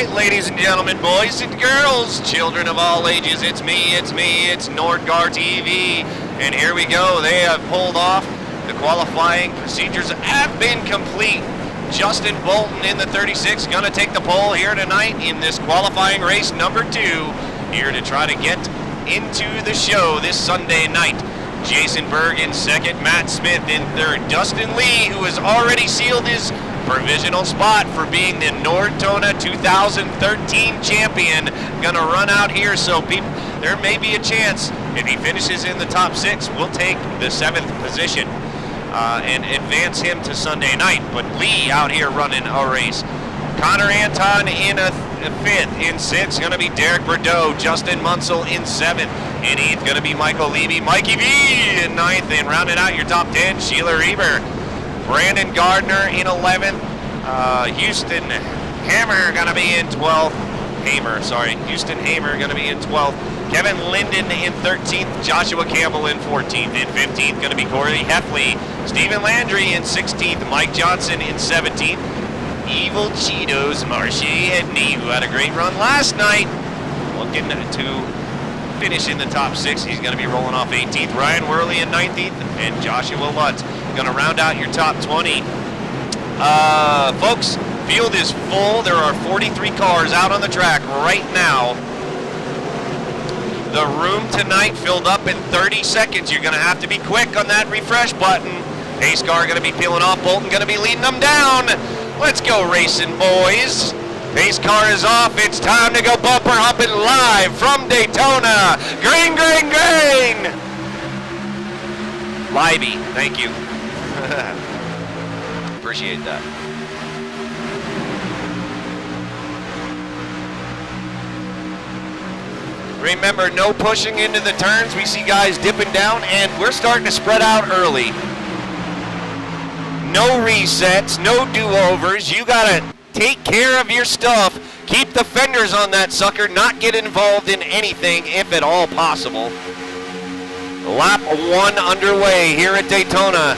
right, ladies and gentlemen, boys and girls, children of all ages, it's me, it's Nordtona TV, and here we go. They have pulled off. The qualifying procedures have been complete. Justin Bolton in the 36 going to take the pole here tonight in this qualifying race number 2, here to try to get into the show this Sunday night. Jason Berg in second, Matt Smith in third, Dustin Lee, who has already sealed his provisional spot for being the Nordtona 2013 champion, gonna run out here, so there may be a chance if he finishes in the top 6, we'll take the 7th position and advance him to Sunday night. But Lee out here running a race. Connor Anton in a 5th, in 6th gonna be Derek Bordeaux, Justin Munsell in 7th, in 8th gonna be Michael Levy, Mikey V in 9th, and rounding out your top 10, Sheila Reber. Brandon Gardner in 11th. Houston Hammer gonna be in 12th. Houston Hamer gonna be in 12th. Kevin Linden in 13th. Joshua Campbell in 14th. In 15th gonna be Corey Heffley. Stephen Landry in 16th. Mike Johnson in 17th. Evil Cheetos Marshe Edney, who had a great run last night, looking to finish in the top 6. He's going to be rolling off 18th. Ryan Worley in 19th, and Joshua Lutz going to round out your top 20. Folks, field is full. There are 43 cars out on the track right now. The room tonight filled up in 30 seconds. You're going to have to be quick on that refresh button. Pace car going to be peeling off. Bolton going to be leading them down. Let's go racing, boys. Pace car is off. It's time to go bumper hopping live from Daytona. Green, green, green. Livey, thank you. Appreciate that. Remember, no pushing into the turns. We see guys dipping down, and we're starting to spread out early. No resets, no do-overs. You gotta take care of your stuff. Keep the fenders on that sucker, not get involved in anything if at all possible. Lap 1 underway here at Daytona.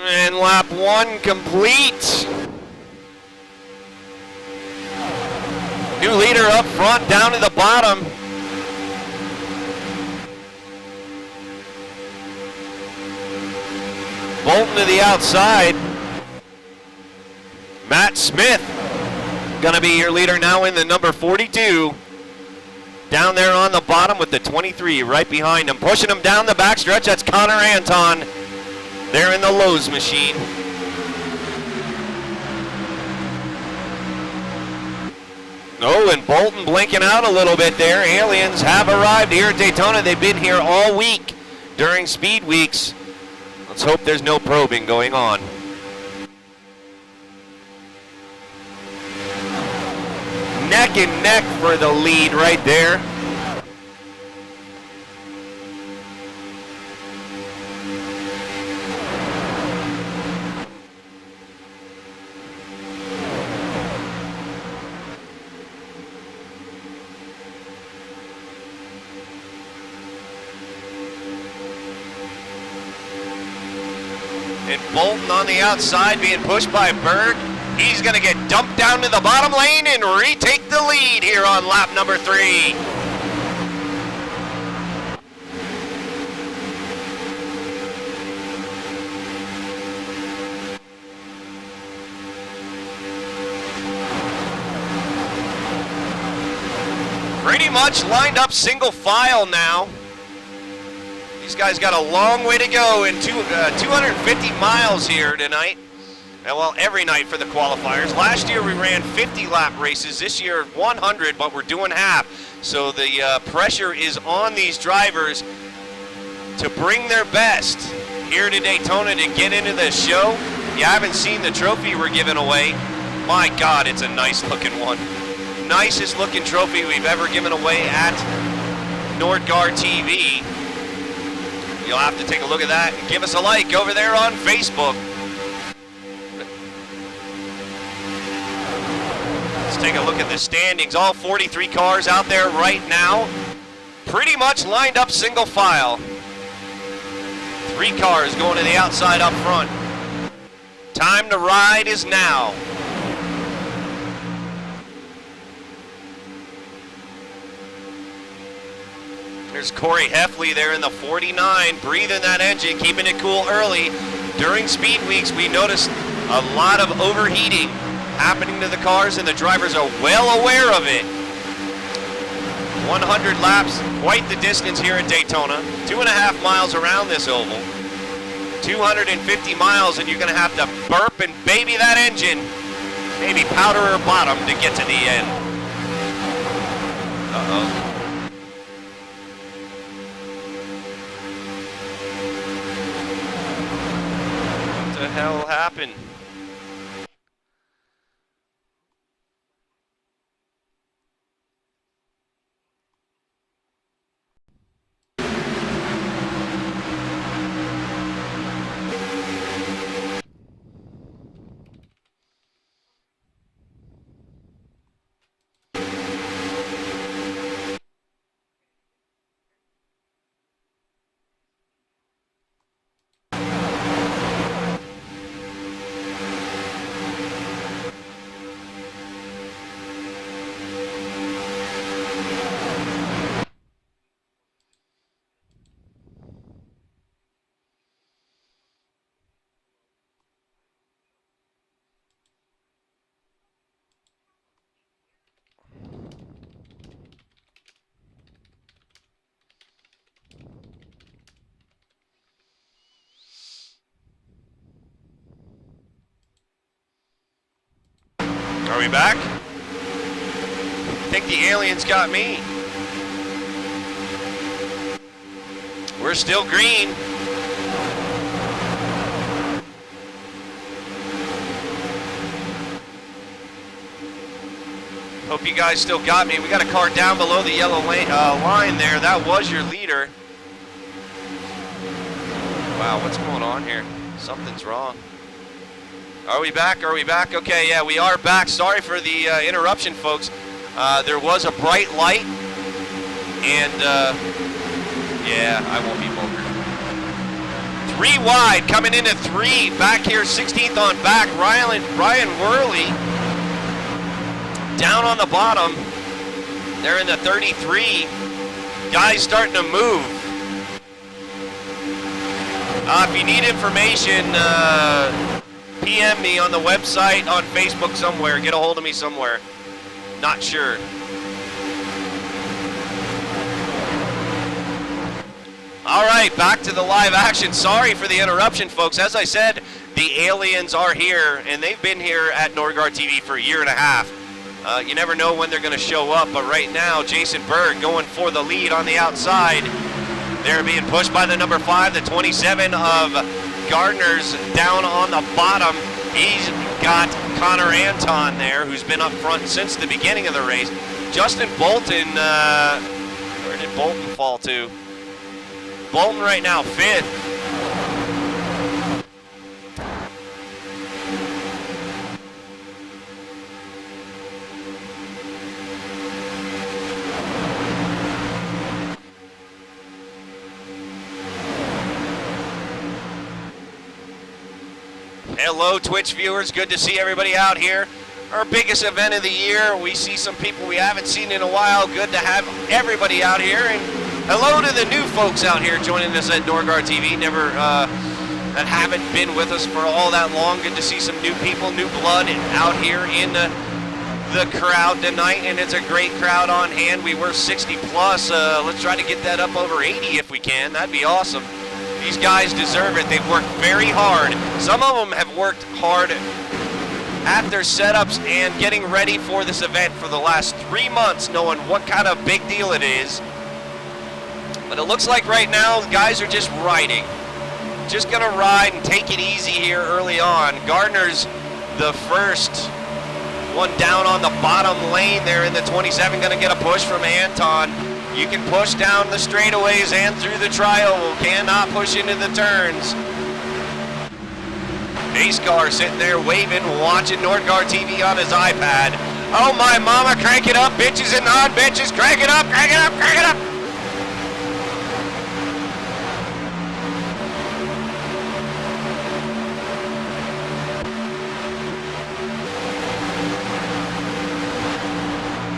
And lap 1 complete. New leader up front, down to the bottom. Bolton to the outside. Matt Smith gonna be your leader now in the number 42. Down there on the bottom with the 23 right behind him. Pushing him down the backstretch, that's Connor Anton. They're in the Lowe's machine. Oh, and Bolton blinking out a little bit there. Aliens have arrived here at Daytona. They've been here all week during speed weeks. Let's hope there's no probing going on. Neck and neck for the lead right there. And Bolton on the outside being pushed by Berg. He's going to get dumped down to the bottom lane and retake the lead here on lap number 3. Pretty much lined up single file now. These guys got a long way to go in 250 miles here tonight. Well, every night for the qualifiers. Last year we ran 50 lap races. This year 100, but we're doing half. So the pressure is on these drivers to bring their best here to Daytona to get into the show. If you haven't seen the trophy we're giving away, my God, it's a nice looking one. Nicest looking trophy we've ever given away at Nordtona TV. You'll have to take a look at that and give us a like over there on Facebook. Let's take a look at the standings. All 43 cars out there right now, pretty much lined up single file. 3 cars going to the outside up front. Time to ride is now. There's Corey Heffley there in the 49, breathing that engine, keeping it cool early. During speed weeks, we noticed a lot of overheating happening to the cars, and the drivers are well aware of it. 100 laps, quite the distance here at Daytona. 2.5 miles around this oval. 250 miles, and you're going to have to burp and baby that engine. Maybe powder her bottom to get to the end. Uh-oh. What the hell happened? Are we back? I think the aliens got me. We're still green. Hope you guys still got me. We got a car down below the yellow line there. That was your leader. Wow, what's going on here? Something's wrong. Are we back? Are we back? Okay, yeah, we are back. Sorry for the interruption, folks. There was a bright light, and yeah, I won't be vulgar. 3 wide, coming into 3. Back here, 16th on back. Ryan Worley down on the bottom. They're in the 33. Guys starting to move. If you need information, PM me on the website, on Facebook somewhere. Get a hold of me somewhere. Not sure. All right, back to the live action. Sorry for the interruption, folks. As I said, the aliens are here, and they've been here at Nordtona TV for a year and a half. You never know when they're going to show up, but right now, Jason Berg going for the lead on the outside. They're being pushed by the number 5, the 27 of Gardner's down on the bottom. He's got Connor Anton there, who's been up front since the beginning of the race. Justin Bolton, where did Bolton fall to? Bolton right now, 5th. Hello, Twitch viewers. Good to see everybody out here. Our biggest event of the year. We see some people we haven't seen in a while. Good to have everybody out here. And hello to the new folks out here joining us at Nordtona TV. Never that haven't been with us for all that long. Good to see some new people, new blood out here in the crowd tonight. And it's a great crowd on hand. We were 60 plus. Let's try to get that up over 80 if we can. That'd be awesome. These guys deserve it. They've worked very hard. Some of them have worked hard at their setups and getting ready for this event for the last 3 months, knowing what kind of big deal it is. But it looks like right now, the guys are just riding. Just gonna ride and take it easy here early on. Gardner's the first one down on the bottom lane there in the 27, gonna get a push from Anton. You can push down the straightaways and through the tri-oval, cannot push into the turns. Pace car sitting there waving, watching Nordtona TV on his iPad. Oh my mama, crank it up, bitches and non-bitches, crank it up, crank it up, crank it up.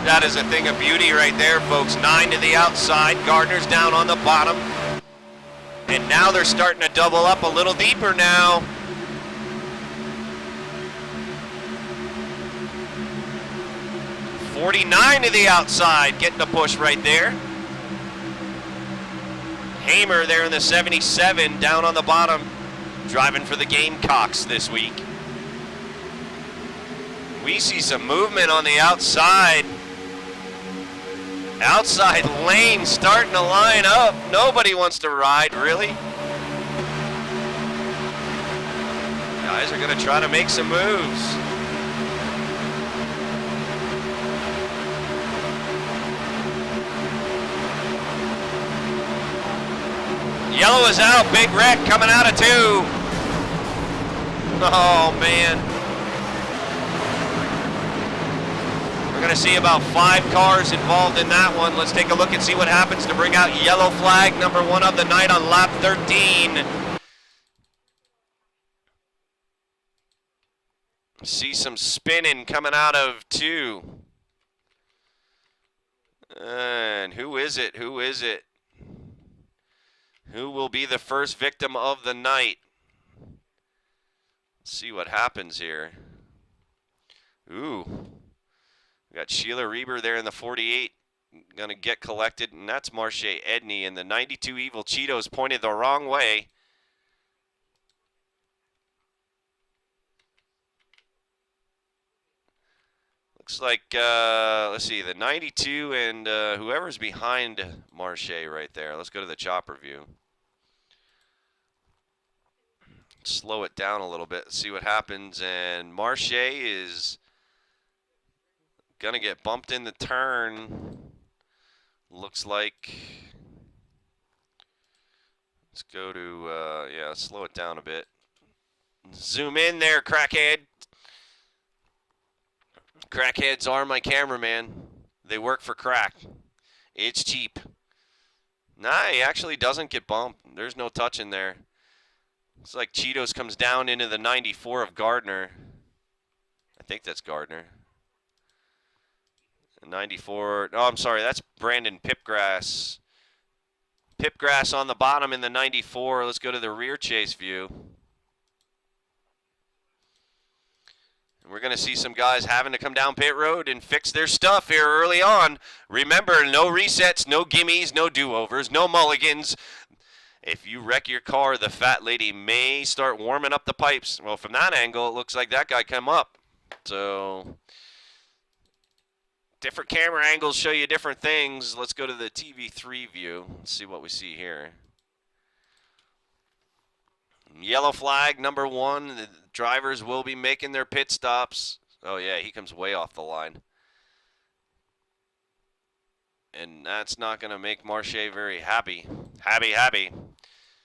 That is a thing of beauty right there, folks. 9 to the outside, Gardner's down on the bottom. And now they're starting to double up a little deeper now. .49 to the outside, getting a push right there. Hamer there in the 77, down on the bottom, driving for the Gamecocks this week. We see some movement on the outside. Outside lane starting to line up. Nobody wants to ride, really. Guys are going to try to make some moves. Yellow is out, big wreck coming out of 2. Oh man. We're gonna see about 5 cars involved in that one. Let's take a look and see what happens to bring out yellow flag number 1 of the night on lap 13. See some spinning coming out of 2. And who is it? Who is it? Who will be the first victim of the night? Let's see what happens here. Ooh. We got Sheila Reber there in the 48. Gonna get collected, and that's Marche Edney. And the 92 Evil Cheetos pointed the wrong way. Looks like, let's see, the 92 and whoever's behind Marche right there. Let's go to the chopper view. Slow it down a little bit, see what happens. And Marche is going to get bumped in the turn. Looks like. Let's go to, yeah, slow it down a bit. Zoom in there, crackhead. Crackheads are my cameraman. They work for crack. It's cheap. Nah, he actually doesn't get bumped. There's no touch in there. Looks like Cheetos comes down into the 94 of Gardner. I think that's Gardner. 94. Oh, I'm sorry. That's Brandon Pipgrass. Pipgrass on the bottom in the 94. Let's go to the rear chase view. We're going to see some guys having to come down pit road and fix their stuff here early on. Remember, no resets, no gimmies, no do-overs, no mulligans. If you wreck your car, the fat lady may start warming up the pipes. Well, from that angle, it looks like that guy come up. So, different camera angles show you different things. Let's go to the TV3 view. Let's see what we see here. Yellow flag, number 1. The drivers will be making their pit stops. Oh, yeah, he comes way off the line. And that's not going to make Marche very happy. Happy.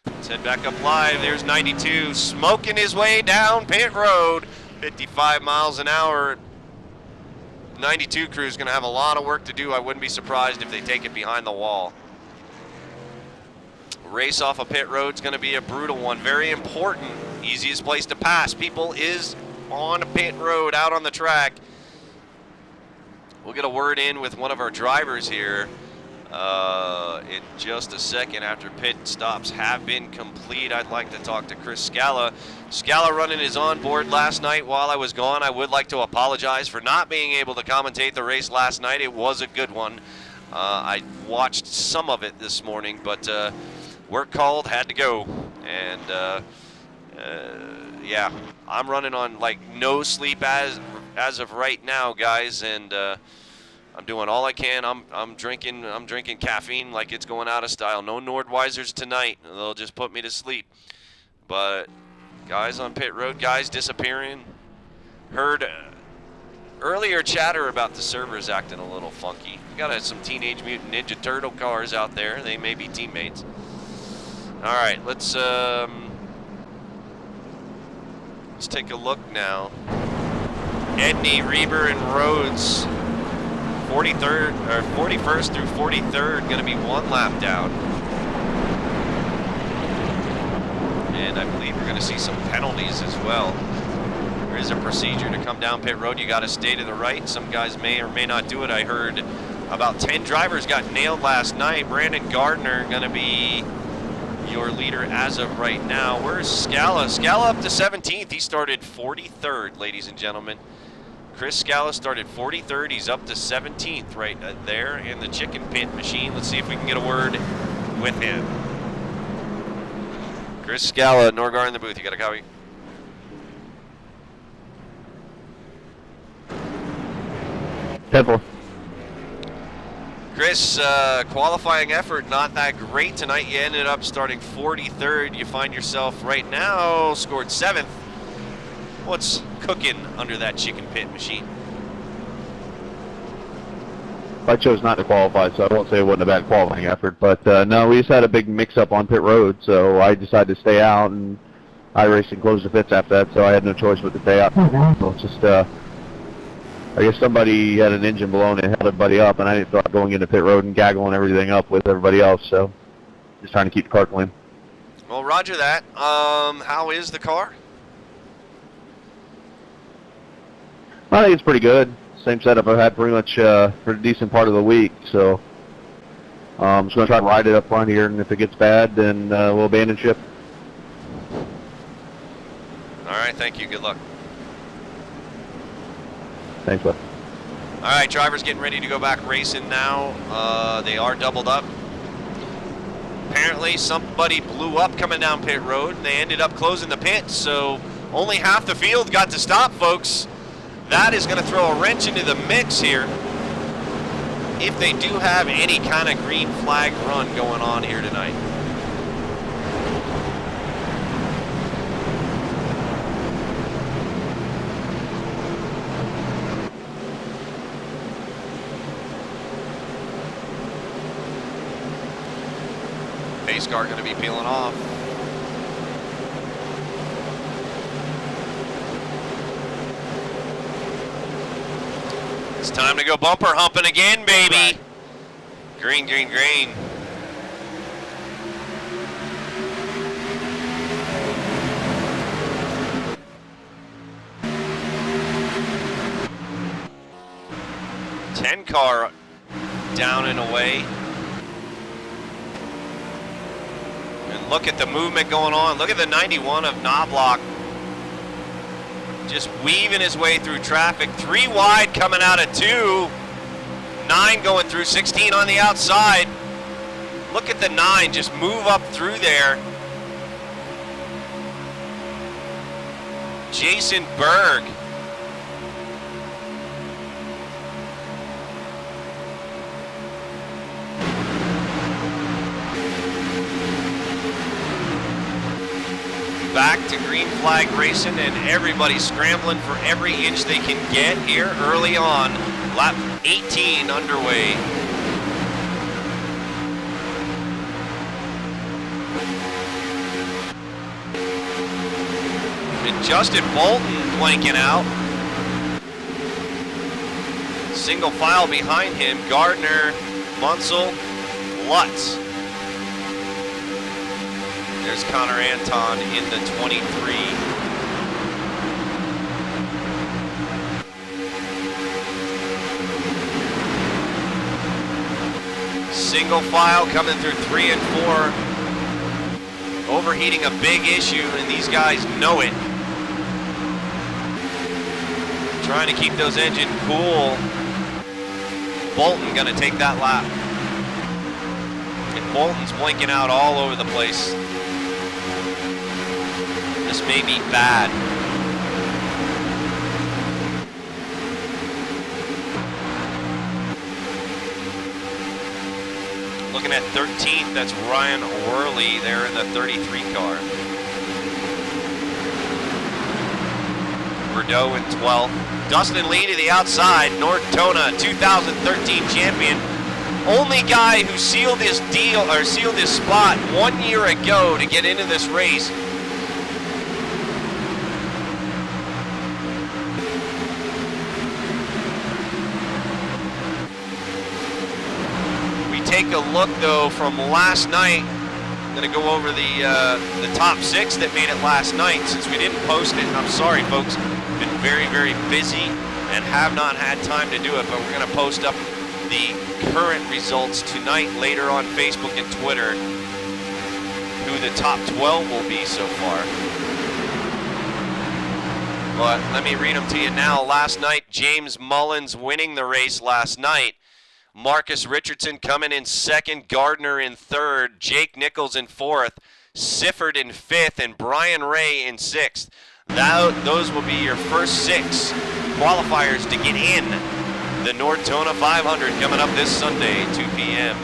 Let's head back up live. There's 92 smoking his way down pit road. 55 miles an hour. 92 crew is going to have a lot of work to do. I wouldn't be surprised if they take it behind the wall. Race off a pit road is going to be a brutal one. Very important. Easiest place to pass people is on a pit road out on the track. We'll get a word in with one of our drivers here in just a second after pit stops have been complete. I'd like to talk to Chris Scala. Scala running his onboard last night while I was gone. I would like to apologize for not being able to commentate the race last night. It was a good one. I watched some of it this morning, but work called, had to go. And yeah, I'm running on like no sleep as of right now, guys, and I'm doing all I can. I'm drinking caffeine like it's going out of style. No Nordweisers tonight. They'll just put me to sleep. But guys on pit road, guys disappearing. Heard earlier chatter about the servers acting a little funky. We got some Teenage Mutant Ninja Turtle cars out there. They may be teammates. All right, let's take a look now. Edney, Reber, and Rhodes. 43rd or 41st through 43rd, going to be 1 lap down. And I believe we're going to see some penalties as well. There is a procedure to come down pit road. You got to stay to the right. Some guys may or may not do it. I heard about 10 drivers got nailed last night. Brandon Gardner going to be your leader as of right now. Where's Scala? Scala up to 17th. He started 43rd, ladies and gentlemen. Chris Scala started 43rd. He's up to 17th right there in the chicken pit machine. Let's see if we can get a word with him. Chris Scala, Norgar in the booth. You got a copy? Temple. Chris, qualifying effort not that great tonight. You ended up starting 43rd. You find yourself right now scored 7th. What's cooking under that chicken pit machine? I chose not to qualify, so I won't say it wasn't a bad qualifying effort. But no, we just had a big mix-up on pit road, so I decided to stay out, and I raced and closed the pits after that, so I had no choice but to stay out. So it's just, I guess somebody had an engine blown and held everybody up, and I didn't feel like going into pit road and gaggling everything up with everybody else, so just trying to keep the car clean. Well, roger that. How is the car? I think it's pretty good. Same setup I've had pretty much for a decent part of the week, so I'm just going to try to ride it up front here, and if it gets bad, then we'll abandon ship. All right, thank you. Good luck. Thanks, bud. All right, drivers getting ready to go back racing now. They are doubled up. Apparently, somebody blew up coming down pit road, and they ended up closing the pit, so only half the field got to stop, folks. That is going to throw a wrench into the mix here if they do have any kind of green flag run going on here tonight. Pace car going to be peeling off. It's time to go bumper humping again, baby. Right. Green, green, green. Car down and away. And look at the movement going on. Look at the 91 of Knobloch. Just weaving his way through traffic. 3 wide coming out of 2. 9 going through, 16 on the outside. Look at the 9 just move up through there. Jason Berg. Back to green flag racing, and everybody's scrambling for every inch they can get here early on. Lap 18 underway. And Justin Bolton blanking out. Single file behind him, Gardner, Munsell, Lutz. There's Connor Anton in the 23. Single file coming through 3 and 4. Overheating a big issue, and these guys know it. Trying to keep those engines cool. Bolton gonna take that lap. And Bolton's blinking out all over the place. This may be bad. Looking at 13th, that's Ryan Worley there in the 33 car. Bordeaux in 12th. Dustin Lee to the outside, Nordtona, 2013 champion. Only guy who sealed his deal or sealed his spot 1 year ago to get into this race. take a look, though, from last night. I'm going to go over the top 6 that made it last night since we didn't post it. I'm sorry, folks. Been very, very busy and have not had time to do it, but we're going to post up the current results tonight later on Facebook and Twitter, who the top 12 will be so far. But let me read them to you now. Last night, James Mullins winning the race last night. Marcus Richardson coming in second, Gardner in third, Jake Nichols in fourth, Sifford in fifth, and Brian Ray in sixth. Those will be your first 6 qualifiers to get in the Nordtona 500 coming up this Sunday, 2 p.m.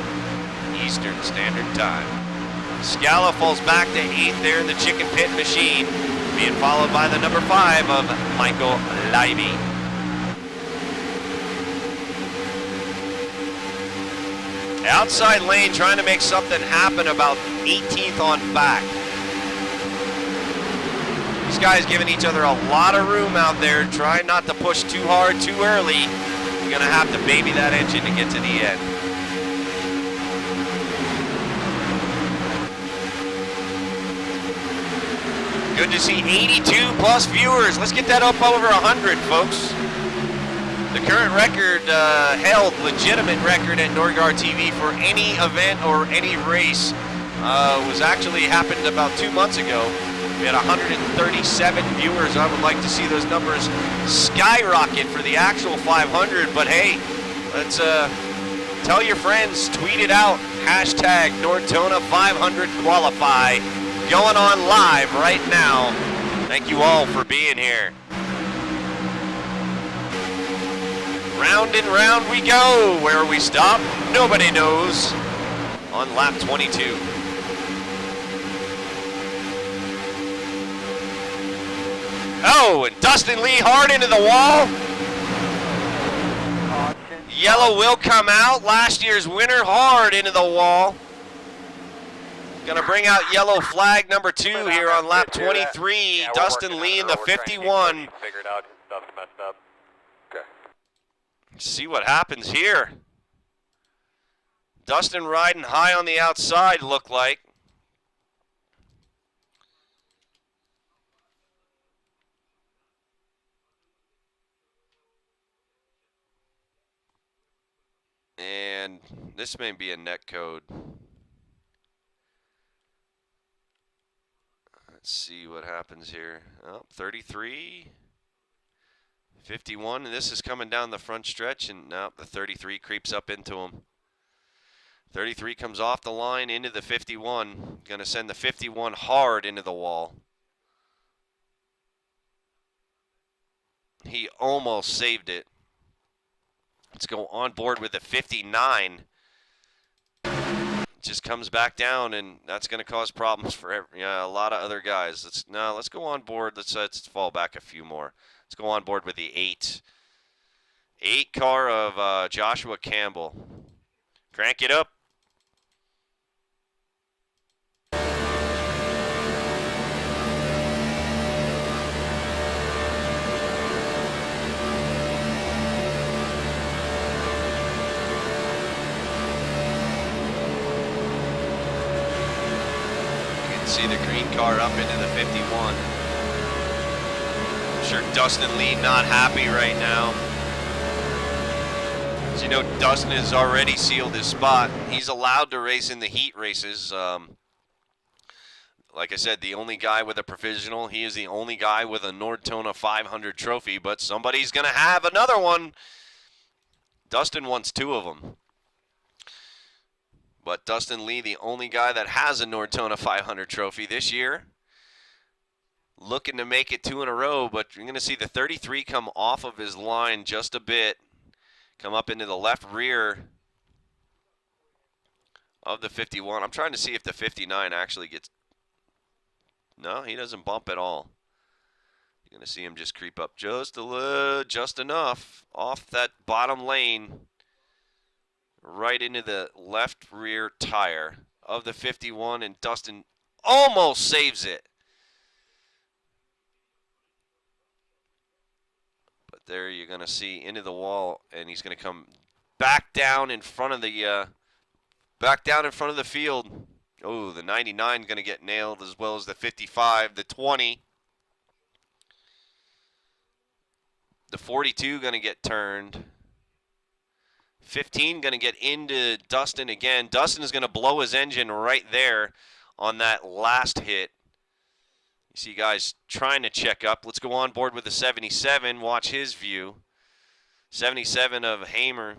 Eastern Standard Time. Scala falls back to 8th there in the chicken pit machine, being followed by the number 5 of Michael Leiby. Outside lane trying to make something happen about 18th on back. These guys giving each other a lot of room out there, trying not to push too hard too early. You're going to have to baby that engine to get to the end. Good to see 82 plus viewers. Let's get that up over 100, folks. The current record, held legitimate record at Nordgar TV for any event or any race, was actually happened about 2 months ago. We had 137 viewers. I would like to see those numbers skyrocket for the actual 500. But hey, let's tell your friends, tweet it out. Hashtag Nordtona 500 qualify. Going on live right now. Thank you all for being here. Round and round we go. Where we stop, nobody knows. On lap 22. Oh, and Dustin Lee hard into the wall. Yellow will come out. Last year's winner hard into the wall. Gonna bring out yellow flag number 2 here on lap 23. Dustin Lee in the 51. Figured out stuff messed up. Okay. See what happens here. Dustin riding high on the outside, look like. And this may be a net code. Let's see what happens here. Oh, 33, 51, and this is coming down the front stretch, and now the 33 creeps up into him. 33 comes off the line into the 51. Going to send the 51 hard into the wall. He almost saved it. Let's go on board with the 59. Just comes back down, and that's going to cause problems for a lot of other guys. Let's go on board. Let's fall back a few more. Let's go on board with the 8. 8 car of Joshua Campbell. Crank it up. See the green car up into the 51. I'm sure Dustin Lee not happy right now. As you know, Dustin has already sealed his spot. He's allowed to race in the heat races. Like I said, the only guy with a provisional. He is the only guy with a Nordtona 500 trophy, but somebody's going to have another one. Dustin wants 2 of them. But Dustin Lee, the only guy that has a Nordtona 500 trophy this year. Looking to make it 2 in a row, but you're going to see the 33 come off of his line just a bit. Come up into the left rear of the 51. I'm trying to see if the 59 actually gets... No, he doesn't bump at all. You're going to see him just creep up just enough off that bottom lane. Right into the left rear tire of the 51, and Dustin almost saves it. But there you're going to see into the wall, and he's going to come back down in front of the Back down in front of the field. Oh, the 99 going to get nailed as well as the 55, the 20. The 42 going to get turned. 15 going to get into Dustin again. Dustin is going to blow his engine right there on that last hit. You see guys trying to check up. Let's go on board with the 77. Watch his view. 77 of Hamer.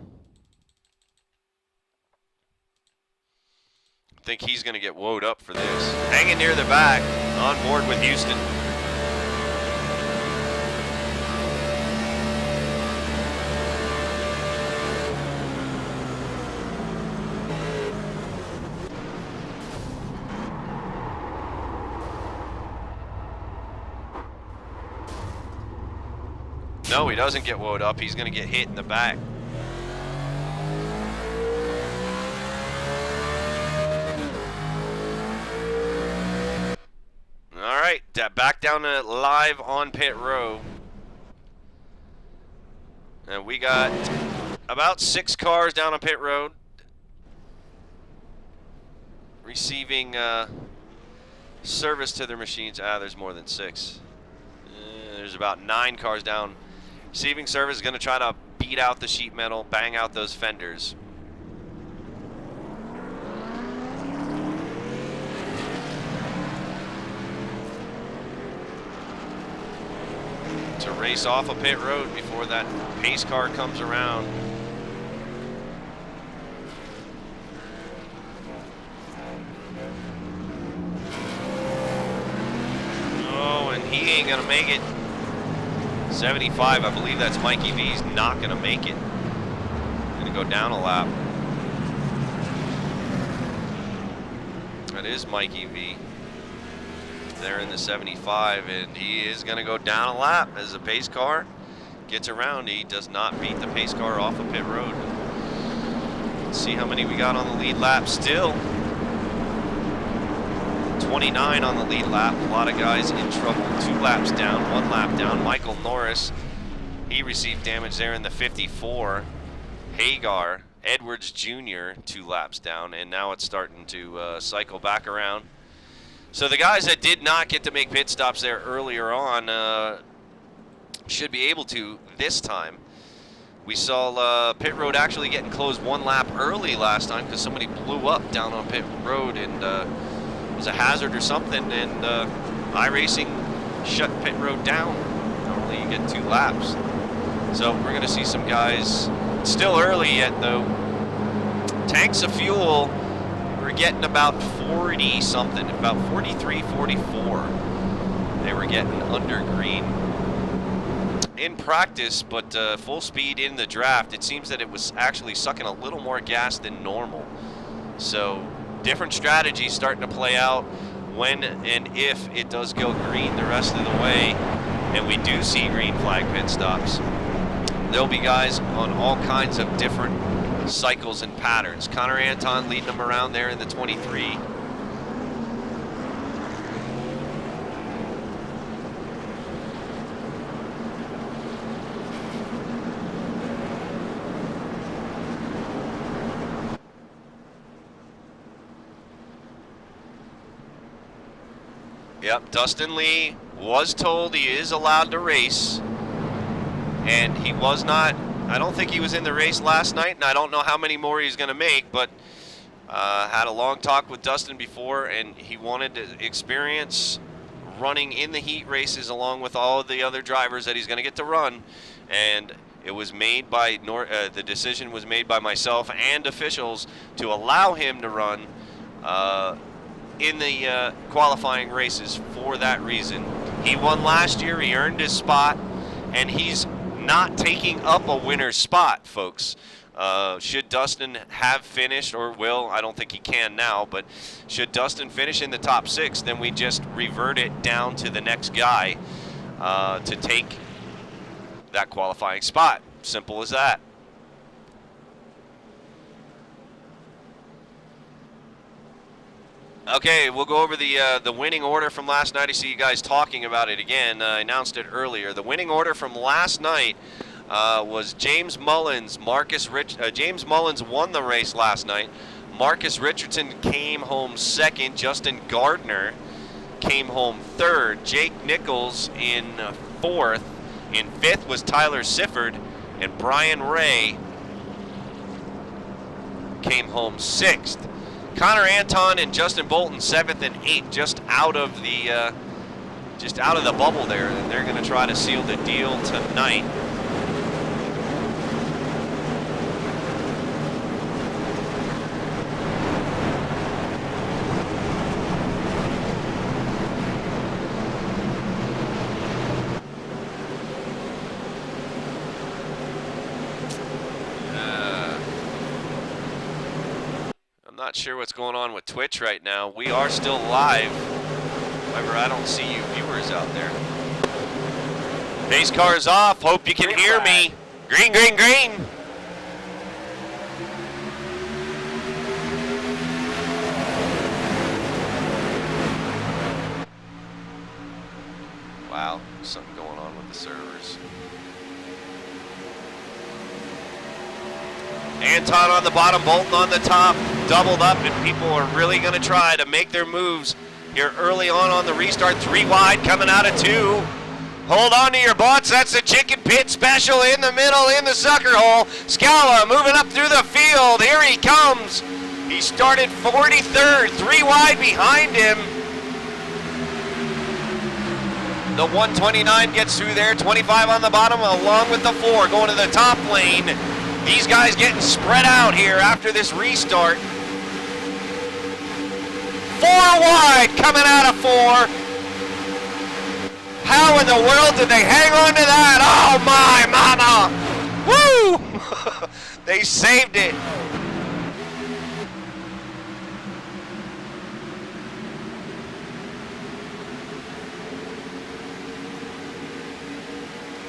I think he's going to get woed up for this. Hanging near the back, on board with Houston. No, he doesn't get woed up. He's going to get hit in the back. All right, back down to live on pit row. And we got about 6 cars down on pit road receiving service to their machines. There's more than 6. There's about 9 cars down. Receiving service is going to try to beat out the sheet metal, bang out those fenders. To race off a pit road before that pace car comes around. Oh, and he ain't going to make it. 75, I believe that's Mikey V's not going to make it. Going to go down a lap. That is Mikey V. There in the 75, and he is going to go down a lap as the pace car gets around. He does not beat the pace car off of pit road. Let's see how many we got on the lead lap still. 29 on the lead lap. A lot of guys in trouble. 2 laps down, 1 lap down. Michael Norris, he received damage there in the 54. Hagar, Edwards Jr., 2 laps down, and now it's starting to cycle back around. So the guys that did not get to make pit stops there earlier on should be able to this time. We saw pit road actually getting closed 1 lap early last time because somebody blew up down on pit road and it was a hazard or something, and iRacing shut pit road down. Normally you get 2 laps. So we're going to see some guys, still early yet though. Tanks of fuel, we're getting about 40 something, about 43, 44. They were getting under green in practice, but full speed in the draft. It seems that it was actually sucking a little more gas than normal. So different strategies starting to play out when and if it does go green the rest of the way, and we do see green flag pit stops. There'll be guys on all kinds of different cycles and patterns. Connor Anton leading them around there in the 23. Yep, Dustin Lee was told he is allowed to race, and he was not. I don't think he was in the race last night, and I don't know how many more he's going to make, but had a long talk with Dustin before, and he wanted to experience running in the heat races along with all of the other drivers that he's going to get to run, and it was made by the decision was made by myself and officials to allow him to run in the qualifying races for that reason. He won last year, he earned his spot, and he's not taking up a winner's spot, folks. Should Dustin have finished, or will, I don't think he can now, but should Dustin finish in the top 6, then we just revert it down to the next guy to take that qualifying spot. Simple as that. Okay, we'll go over the winning order from last night. I see you guys talking about it again. I announced it earlier. The winning order from last night was James Mullins. James Mullins won the race last night. Marcus Richardson came home second. Justin Gardner came home third. Jake Nichols in fourth. In fifth was Tyler Sifford, and Brian Ray came home sixth. Connor Anton and Justin Bolton seventh and eighth, just out of the bubble there, and they're going to try to seal the deal tonight. Not sure what's going on with Twitch right now. We are still live. However, I don't see you viewers out there. Pace car is off. Hope you can hear me. Green, green, green. Wow, there's something going on with the servers. Anton on the bottom, Bolton on the top, doubled up, and people are really going to try to make their moves here early on the restart. 3 wide coming out of 2. Hold on to your butts. That's the chicken pit special in the middle in the sucker hole. Scala moving up through the field. Here he comes. He started 43rd, 3 wide behind him. The 129 gets through there, 25 on the bottom along with the 4 going to the top lane. These guys getting spread out here after this restart. 4 wide coming out of 4. How in the world did they hang on to that? Oh my mama! Woo! They saved it.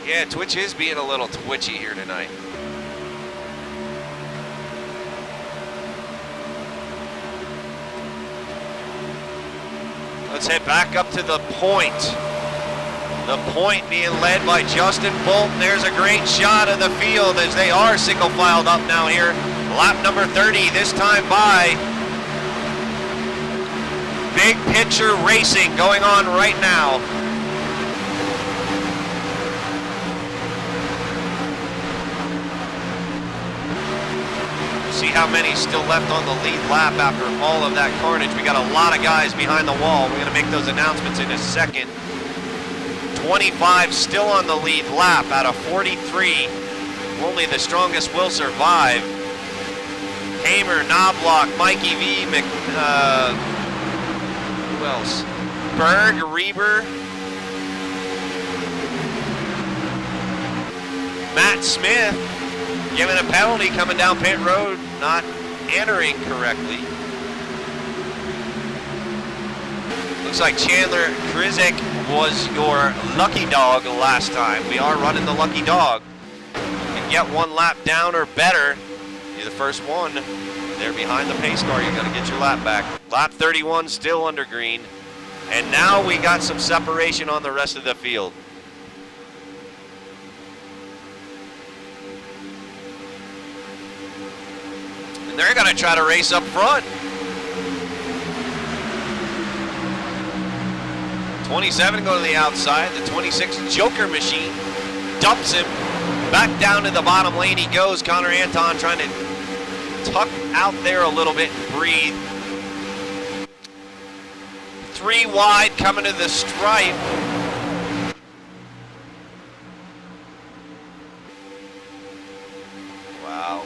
Yeah, Twitch is being a little twitchy here tonight. Let's head back up to the point. The point being led by Justin Bolton. There's a great shot of the field as they are single filed up now here. Lap number 30, this time by. Big picture racing going on right now. See how many still left on the lead lap after all of that carnage. We got a lot of guys behind the wall. We're going to make those announcements in a second. 25 still on the lead lap out of 43. Only the strongest will survive. Hamer, Knobloch, Mikey V, who else? Berg, Reber, Matt Smith. Given a penalty coming down pit road, not entering correctly. Looks like Chandler Krizik was your lucky dog last time. We are running the lucky dog. You can get 1 lap down or better. You're the first one. They're behind the pace car. You got to get your lap back. Lap 31 still under green. And now we got some separation on the rest of the field. They're going to try to race up front. 27 go to the outside. The 26 Joker machine dumps him. Back down to the bottom lane he goes. Connor Anton trying to tuck out there a little bit and breathe. 3 wide coming to the stripe. Wow.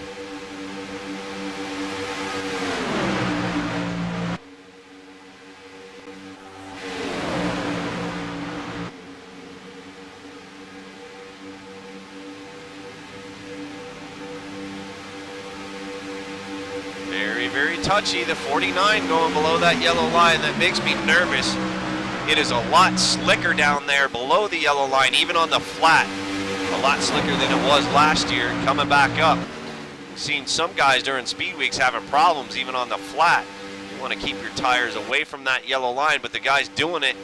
Very touchy. The 49 going below that yellow line. That makes me nervous. It is a lot slicker down there below the yellow line, even on the flat. A lot slicker than it was last year coming back up. We've seen some guys during speed weeks having problems even on the flat. You want to keep your tires away from that yellow line, but the guys doing it,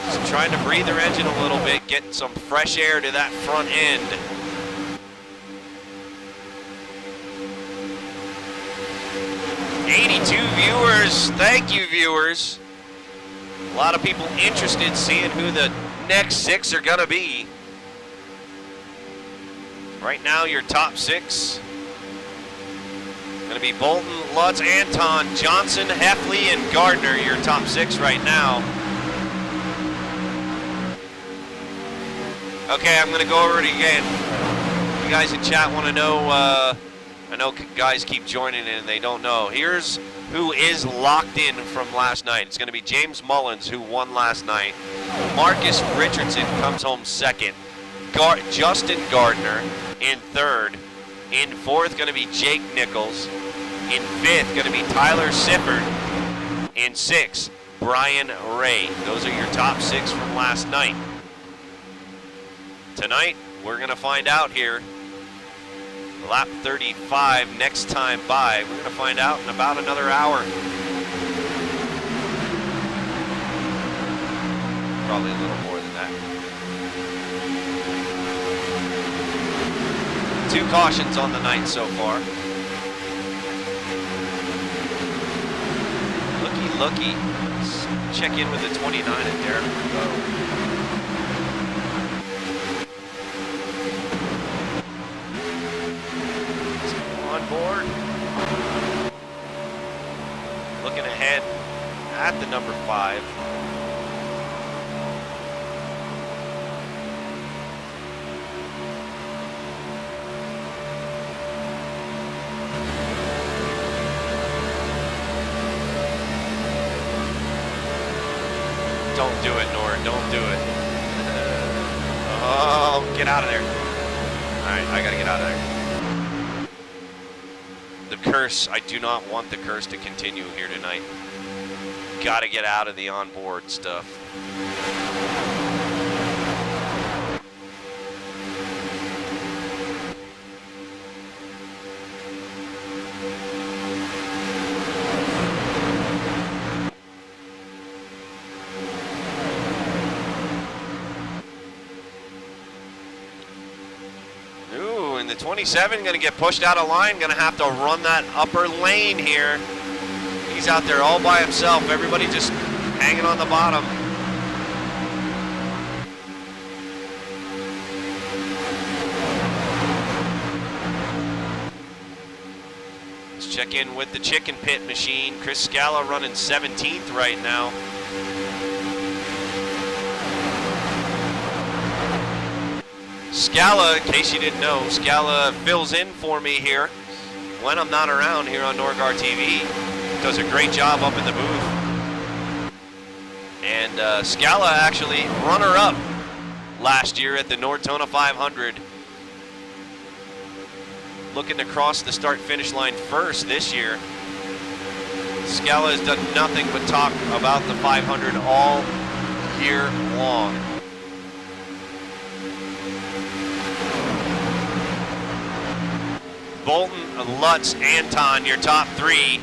just trying to breathe their engine a little bit, get some fresh air to that front end. 82 viewers. Thank you, viewers. A lot of people interested seeing who the next 6 are going to be. Right now, your top 6 going to be Bolton, Lutz, Anton, Johnson, Heffley, and Gardner. Your top 6 right now. Okay, I'm going to go over it again. You guys in chat want to know, I know guys keep joining in and they don't know. Here's who is locked in from last night. It's going to be James Mullins, who won last night. Marcus Richardson comes home second. Justin Gardner in third. In fourth, going to be Jake Nichols. In fifth, going to be Tyler Sifford. In sixth, Brian Ray. Those are your top 6 from last night. Tonight, we're going to find out here. Lap 35 next time by. We're going to find out in about another hour. Probably a little more than that. 2 cautions on the night so far. Looky. Let's check in with the 29 and Derek Go. On board. Looking ahead at the number 5. Don't do it, Nord. Don't do it. Oh, get out of there. All right, I gotta get out of there. The curse, I do not want the curse to continue here tonight. Gotta get out of the onboard stuff. And the 27 going to get pushed out of line, going to have to run that upper lane here. He's out there all by himself. Everybody just hanging on the bottom. Let's check in with the chicken pit machine. Chris Scala running 17th right now. Scala, in case you didn't know, Scala fills in for me here when I'm not around here on Norgar TV. Does a great job up in the booth. And Scala actually runner-up last year at the Nordtona 500. Looking to cross the start-finish line first this year. Scala has done nothing but talk about the 500 all year long. Bolton, Lutz, Anton, your top 3.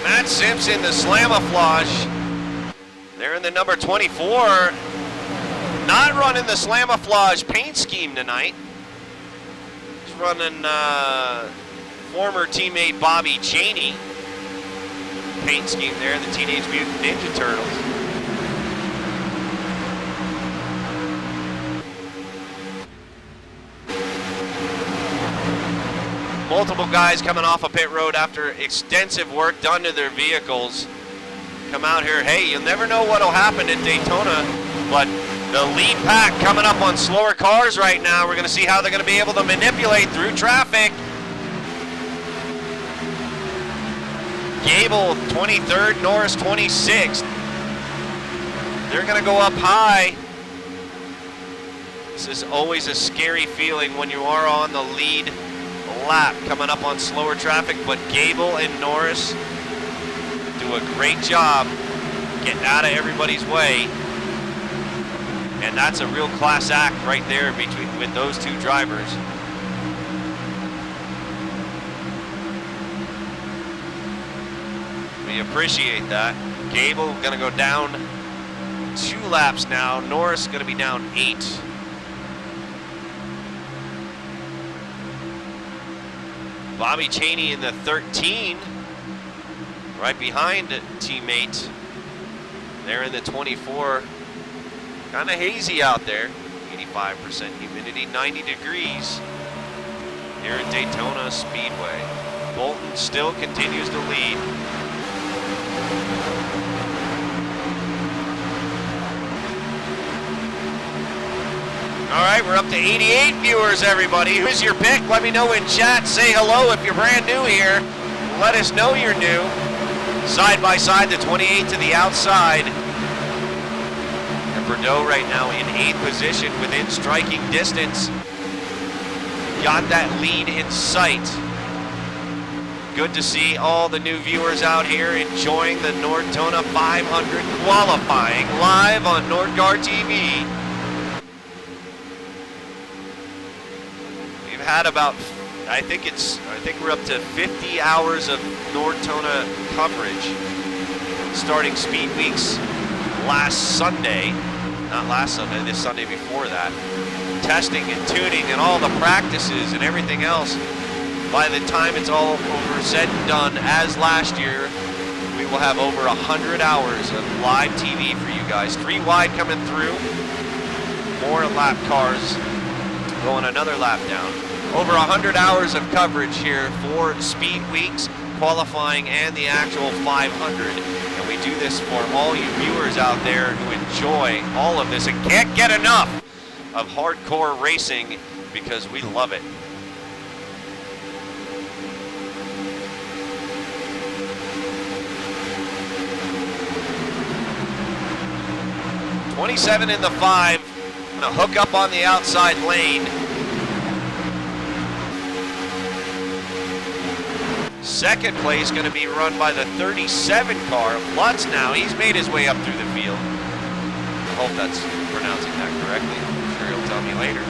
Matt Simpson, the Slamaflage. They're in the number 24. Not running the Slamaflage paint scheme tonight. He's running former teammate Bobby Cheney paint scheme there, the Teenage Mutant Ninja Turtles. Multiple guys coming off a pit road after extensive work done to their vehicles. Come out here, hey, you'll never know what'll happen at Daytona, but the lead pack coming up on slower cars right now. We're gonna see how they're gonna be able to manipulate through traffic. Gable 23rd, Norris 26th. They're gonna go up high. This is always a scary feeling when you are on the lead lap coming up on slower traffic, but Gable and Norris do a great job getting out of everybody's way. And that's a real class act right there with those two drivers. I mean, We appreciate that. Gable gonna go down 2 laps now. Norris gonna be down 8. Bobby Chaney in the 13, right behind teammate. They're in the 24. Kind of hazy out there. 85% humidity, 90 degrees here at Daytona Speedway. Bolton still continues to lead. All right, we're up to 88 viewers, everybody. Who's your pick? Let me know in chat. Say hello if you're brand new here. Let us know you're new. Side by side, the 28 to the outside. And Bordeaux right now in 8th position within striking distance. Got that lead in sight. Good to see all the new viewers out here enjoying the Nordtona 500 qualifying live on Nordgar TV. We've had about, I think we're up to 50 hours of Nordtona coverage starting speed weeks last Sunday, not last Sunday, this Sunday before that. Testing and tuning and all the practices and everything else. By the time it's all over, said and done, as last year, we will have over 100 hours of live TV for you guys. 3 wide coming through. More lap cars going another lap down. Over 100 hours of coverage here for speed weeks, qualifying, and the actual 500. And we do this for all you viewers out there who enjoy all of this and can't get enough of hardcore racing because we love it. '27 in the 5, gonna hook up on the outside lane. Second place gonna be run by the 37 car. Lutz now, he's made his way up through the field. I hope that's pronouncing that correctly. I'm sure he'll tell me later.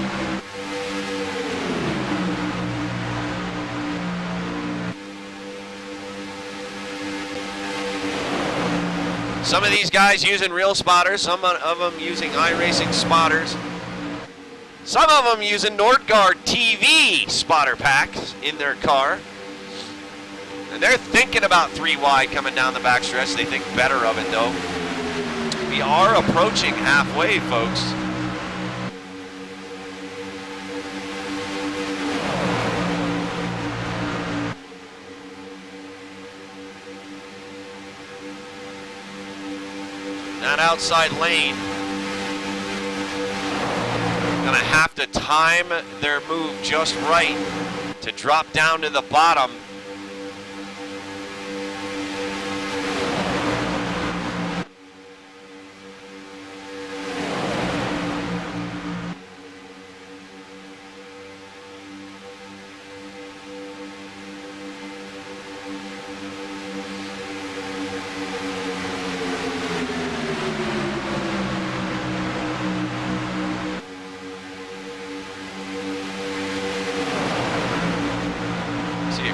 Some of these guys using real spotters, some of them using iRacing spotters. Some of them using Nordgar TV spotter packs in their car. And they're thinking about 3 wide coming down the backstretch. They think better of it though. We are approaching halfway, folks. That outside lane, gonna have to time their move just right to drop down to the bottom.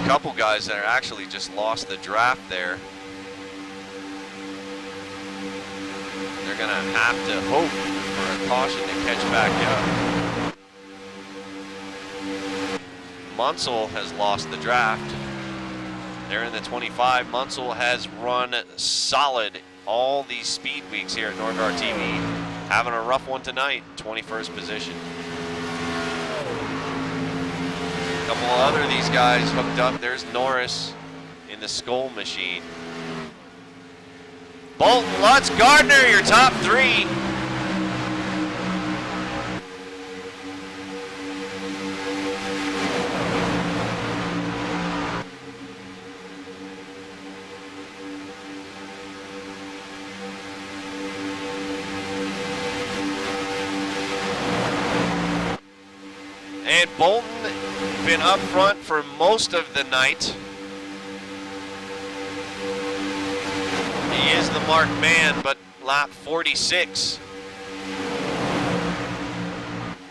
Couple guys that are actually just lost the draft there. They're gonna have to hope for a caution to catch back up. Munsell has lost the draft. They're in the 25. Munsell has run solid all these speed weeks here at Nordgar TV. Having a rough one tonight, 21st position. Couple other of these guys hooked up. There's Norris in the Skull machine. Bolton, Lutz, Gardner, your top 3. And Bolton been up front for most of the night. He is the marked man, but lap 46.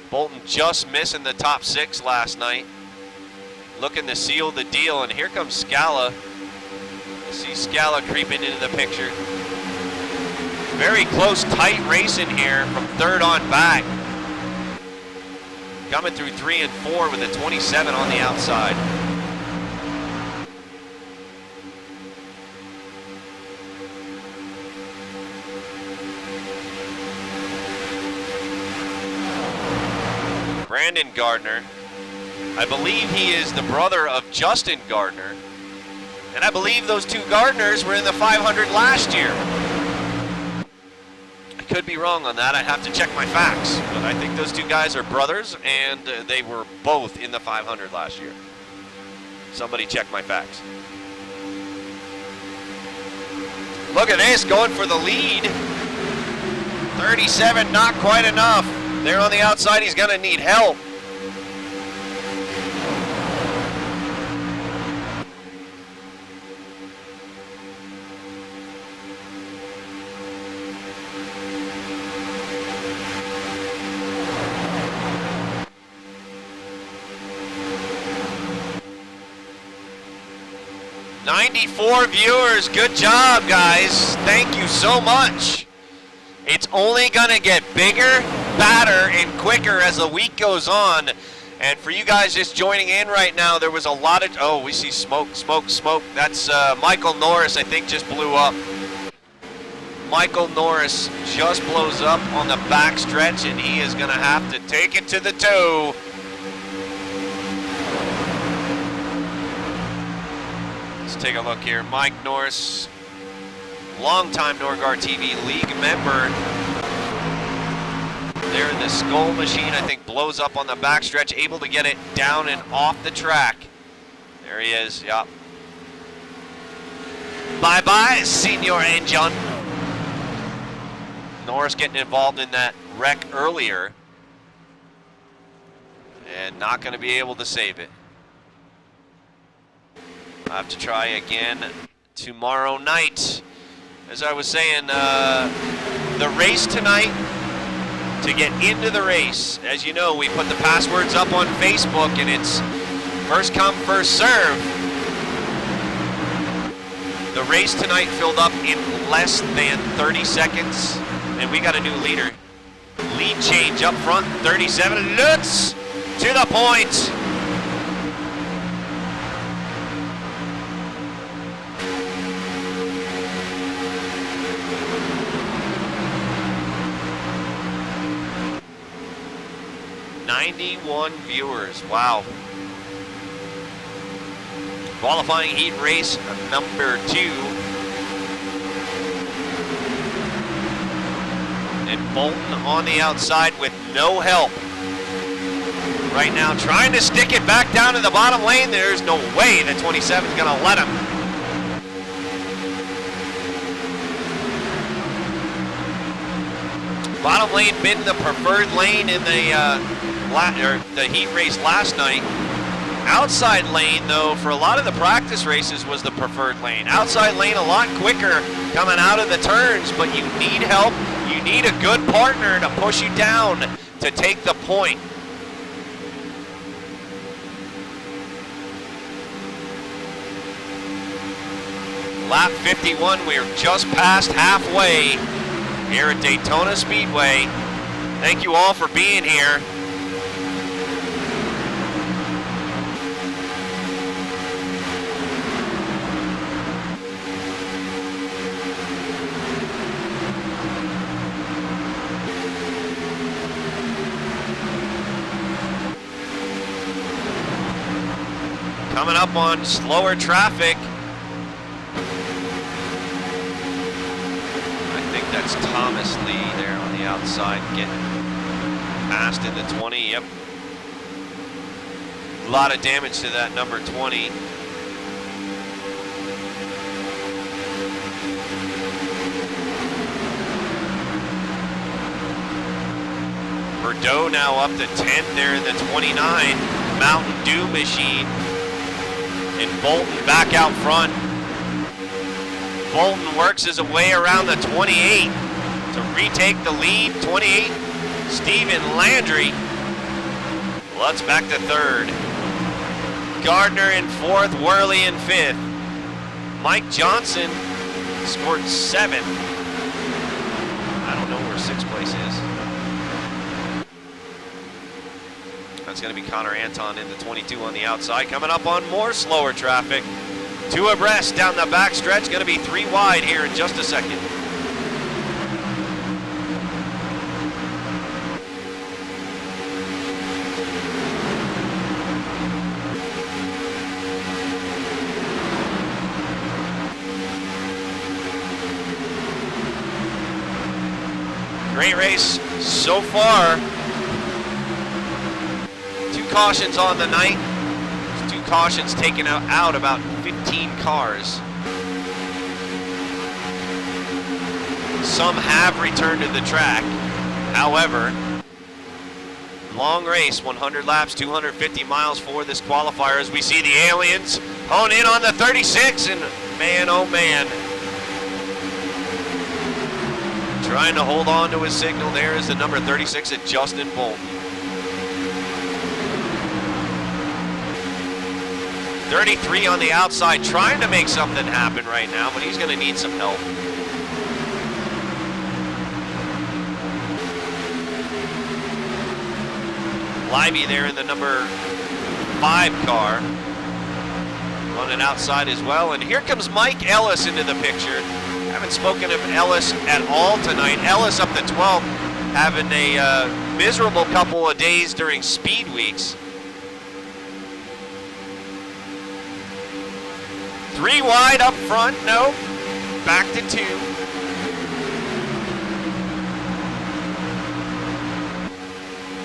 Bolton just missing the top 6 last night. Looking to seal the deal, and here comes Scala See Scala creeping into the picture. Very close, tight racing here from third on back. Coming through 3 and 4 with a 27 on the outside. Brandon Gardner. I believe he is the brother of Justin Gardner. And I believe those two Gardners were in the 500 last year. I could be wrong on that. I'd have to check my facts. But I think those two guys are brothers, and they were both in the 500 last year. Somebody check my facts. Look at this, going for the lead. 37, not quite enough. There on the outside, he's going to need help. '94 viewers, good job, guys. Thank you so much. It's only gonna get bigger, badder, and quicker as the week goes on. And for you guys just joining in right now, there was a lot of, oh, we see smoke. That's Michael Norris, I think, just blew up. Michael Norris just blows up on the back stretch, and he is gonna have to take it to the toe. Let's take a look here. Mike Norris, longtime Norgard TV League member. There in the Skull Machine, I think, blows up on the backstretch, able to get it down and off the track. There he is, yep. Bye-bye, Senor Engine. Norris getting involved in that wreck earlier. And not going to be able to save it. I'll have to try again tomorrow night. As I was saying, the race tonight, to get into the race, as you know, we put the passwords up on Facebook, and it's first come, first serve. The race tonight filled up in less than 30 seconds, and we got a new leader. Lead change up front, 37, Lutz to the point. '91 viewers, wow. Qualifying heat race number 2. And Bolton on the outside with no help. Right now trying to stick it back down to the bottom lane. There's no way the 27 is gonna let him. Bottom lane been the preferred lane in the heat race last night. Outside lane, though, for a lot of the practice races was the preferred lane. Outside lane a lot quicker coming out of the turns, but you need help. You need a good partner to push you down to take the point. Lap 51, we're just past halfway here at Daytona Speedway. Thank you all for being here. Coming up on slower traffic. That's Thomas Lee there on the outside, getting passed in the 20. Yep. A lot of damage to that number 20. Bordeaux now up to 10th there in the 29. Mountain Dew Machine. And Bolton back out front. Bolton works his way around the 28 to retake the lead. 28, Stephen Landry. Lutz back to third. Gardner in fourth, Worley in fifth. Mike Johnson scored 7th. I don't know where 6th place is. That's going to be Connor Anton in the 22 on the outside. Coming up on more slower traffic. 2 abreast down the back stretch. Going to be 3 wide here in just a second. Great race so far. 2 cautions on the night. 2 cautions taking out about 15 cars. Some have returned to the track. However, long race, 100 laps, 250 miles for this qualifier as we see the aliens hone in on the 36, and man, oh man. Trying to hold on to his signal. There is the number 36 at Justin Bolton. 33 on the outside, trying to make something happen right now, but he's going to need some help. Libby there in the number 5 car, running outside as well. And here comes Mike Ellis into the picture. Haven't spoken of Ellis at all tonight. Ellis up to 12th, having a miserable couple of days during speed weeks. 3 wide up front, no, back to 2.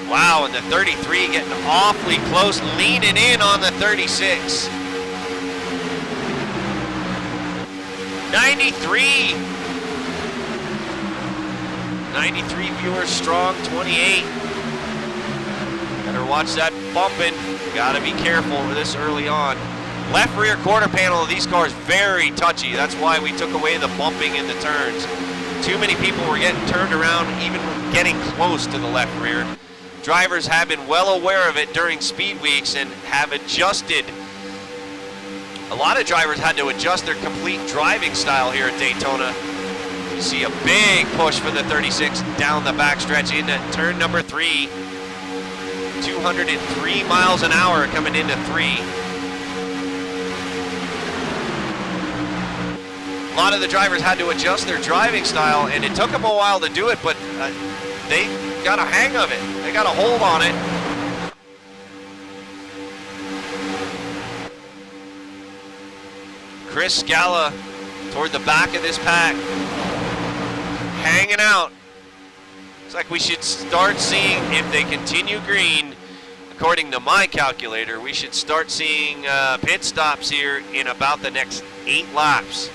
Wow, and the 33 getting awfully close, leaning in on the 36. 93. 93 viewers strong, 28. Better watch that bumping. Gotta be careful this early on. Left rear quarter panel of these cars, very touchy. That's why we took away the bumping in the turns. Too many people were getting turned around, even getting close to the left rear. Drivers have been well aware of it during speed weeks and have adjusted. A lot of drivers had to adjust their complete driving style here at Daytona. You see a big push for the 36 down the backstretch into turn number 3. 203 miles an hour coming into 3. A lot of the drivers had to adjust their driving style, and it took them a while to do it, but they got a hang of it. They got a hold on it. Chris Scala toward the back of this pack, hanging out. Looks like we should start seeing, if they continue green, according to my calculator, we should start seeing pit stops here in about the next 8 laps.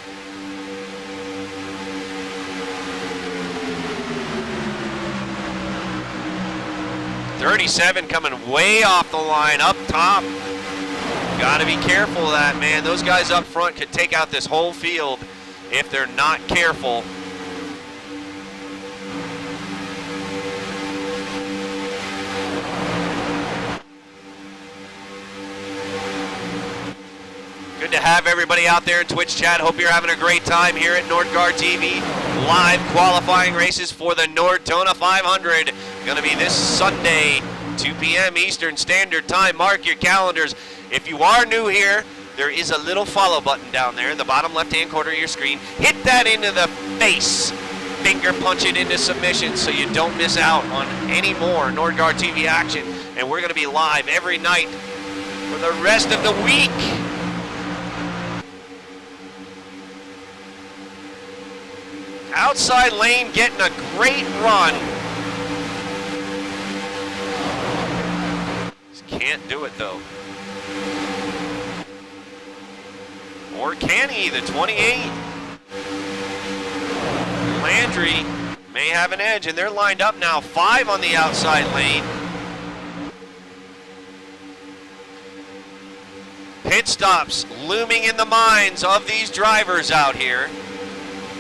.37 coming way off the line, up top. Got to be careful of that, man. Those guys up front could take out this whole field if they're not careful. Good to have everybody out there in Twitch chat. Hope you're having a great time here at Nordtona TV. Live qualifying races for the Nordtona 500. Going to be this Sunday, 2 p.m. Eastern Standard Time. Mark your calendars. If you are new here, there is a little follow button down there in the bottom left-hand corner of your screen. Hit that into the face. Finger punch it into submission so you don't miss out on any more Nordtona TV action. And we're going to be live every night for the rest of the week. Outside lane getting a great run. Just can't do it though. Or can he, the 28? Landry may have an edge, and they're lined up now, 5 on the outside lane. Pit stops looming in the minds of these drivers out here.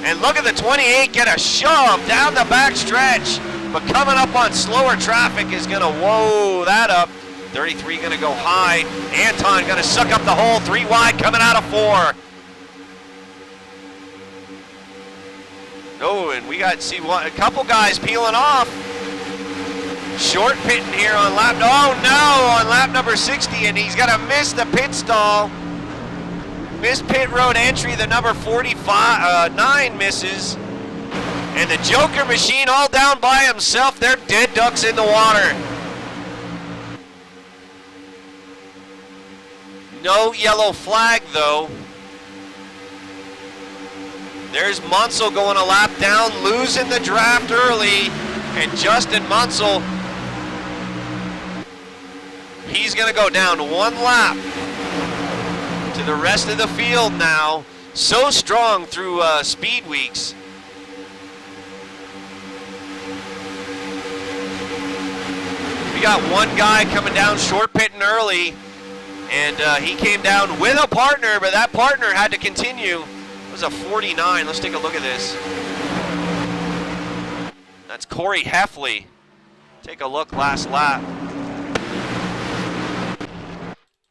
And look at the 28 get a shove down the back stretch, but coming up on slower traffic is gonna whoa that up. 33 gonna go high. Anton gonna suck up the hole, 3 wide coming out of 4. Oh, and we got a couple guys peeling off. Short pitting here on lap. Oh no, on lap number 60, and he's gonna miss the pit stall. Miss pit road entry. The number 9 misses, and the Joker machine all down by himself. They're dead ducks in the water. No yellow flag though. There's Munsell going a lap down, losing the draft early, and Justin Munsell, he's going to go down 1 lap to the rest of the field now. So strong through speed weeks. We got one guy coming down short pitting early, and he came down with a partner, but that partner had to continue. It was a 49. Let's take a look at this. That's Corey Heffley. Take a look last lap.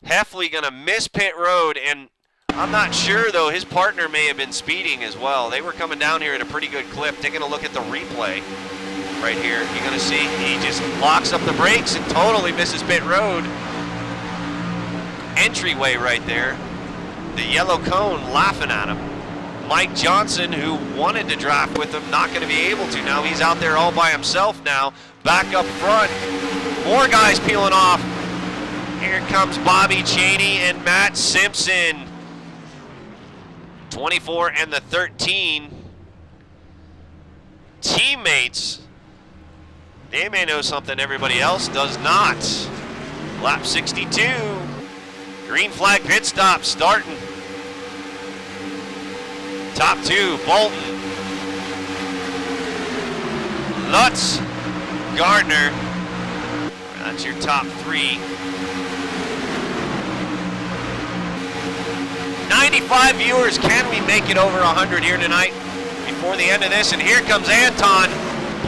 Heffley gonna miss pit road, and I'm not sure though, his partner may have been speeding as well. They were coming down here at a pretty good clip. Taking a look at the replay right here, you're gonna see he just locks up the brakes and totally misses pit road. Entryway right there. The yellow cone laughing at him. Mike Johnson, who wanted to draft with him, not going to be able to now. He's out there all by himself now. Back up front. More guys peeling off. Here comes Bobby Cheney and Matt Simpson. 24 and the 13. Teammates. They may know something everybody else does not. Lap 62. Green flag pit stop starting. Top 2, Bolton, Lutz, Gardner. That's your top 3. 95 viewers. Can we make it over 100 here tonight before the end of this? And here comes Anton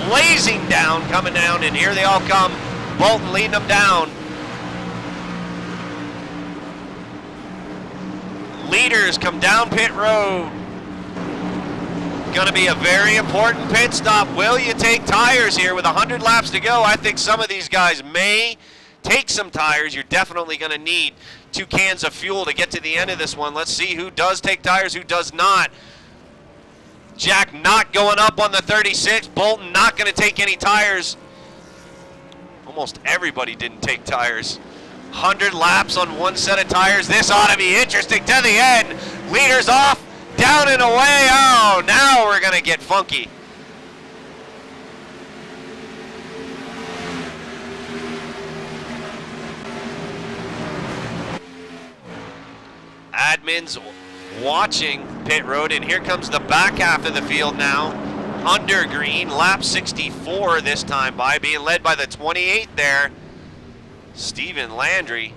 blazing down, coming down, and here they all come. Bolton leading them down. Leaders come down pit road. Going to be a very important pit stop. Will you take tires here with 100 laps to go? I think some of these guys may take some tires. You're definitely going to need 2 cans of fuel to get to the end of this one. Let's see who does take tires, who does not. Jack not going up on the 36. Bolton not going to take any tires. Almost everybody didn't take tires. 100 laps on 1 set of tires. This ought to be interesting to the end. Leaders off. Down and away. Oh, now we're going to get funky. Admins watching pit road, and here comes the back half of the field now. Under green, lap 64 this time by, being led by the 28 there, Stephen Landry.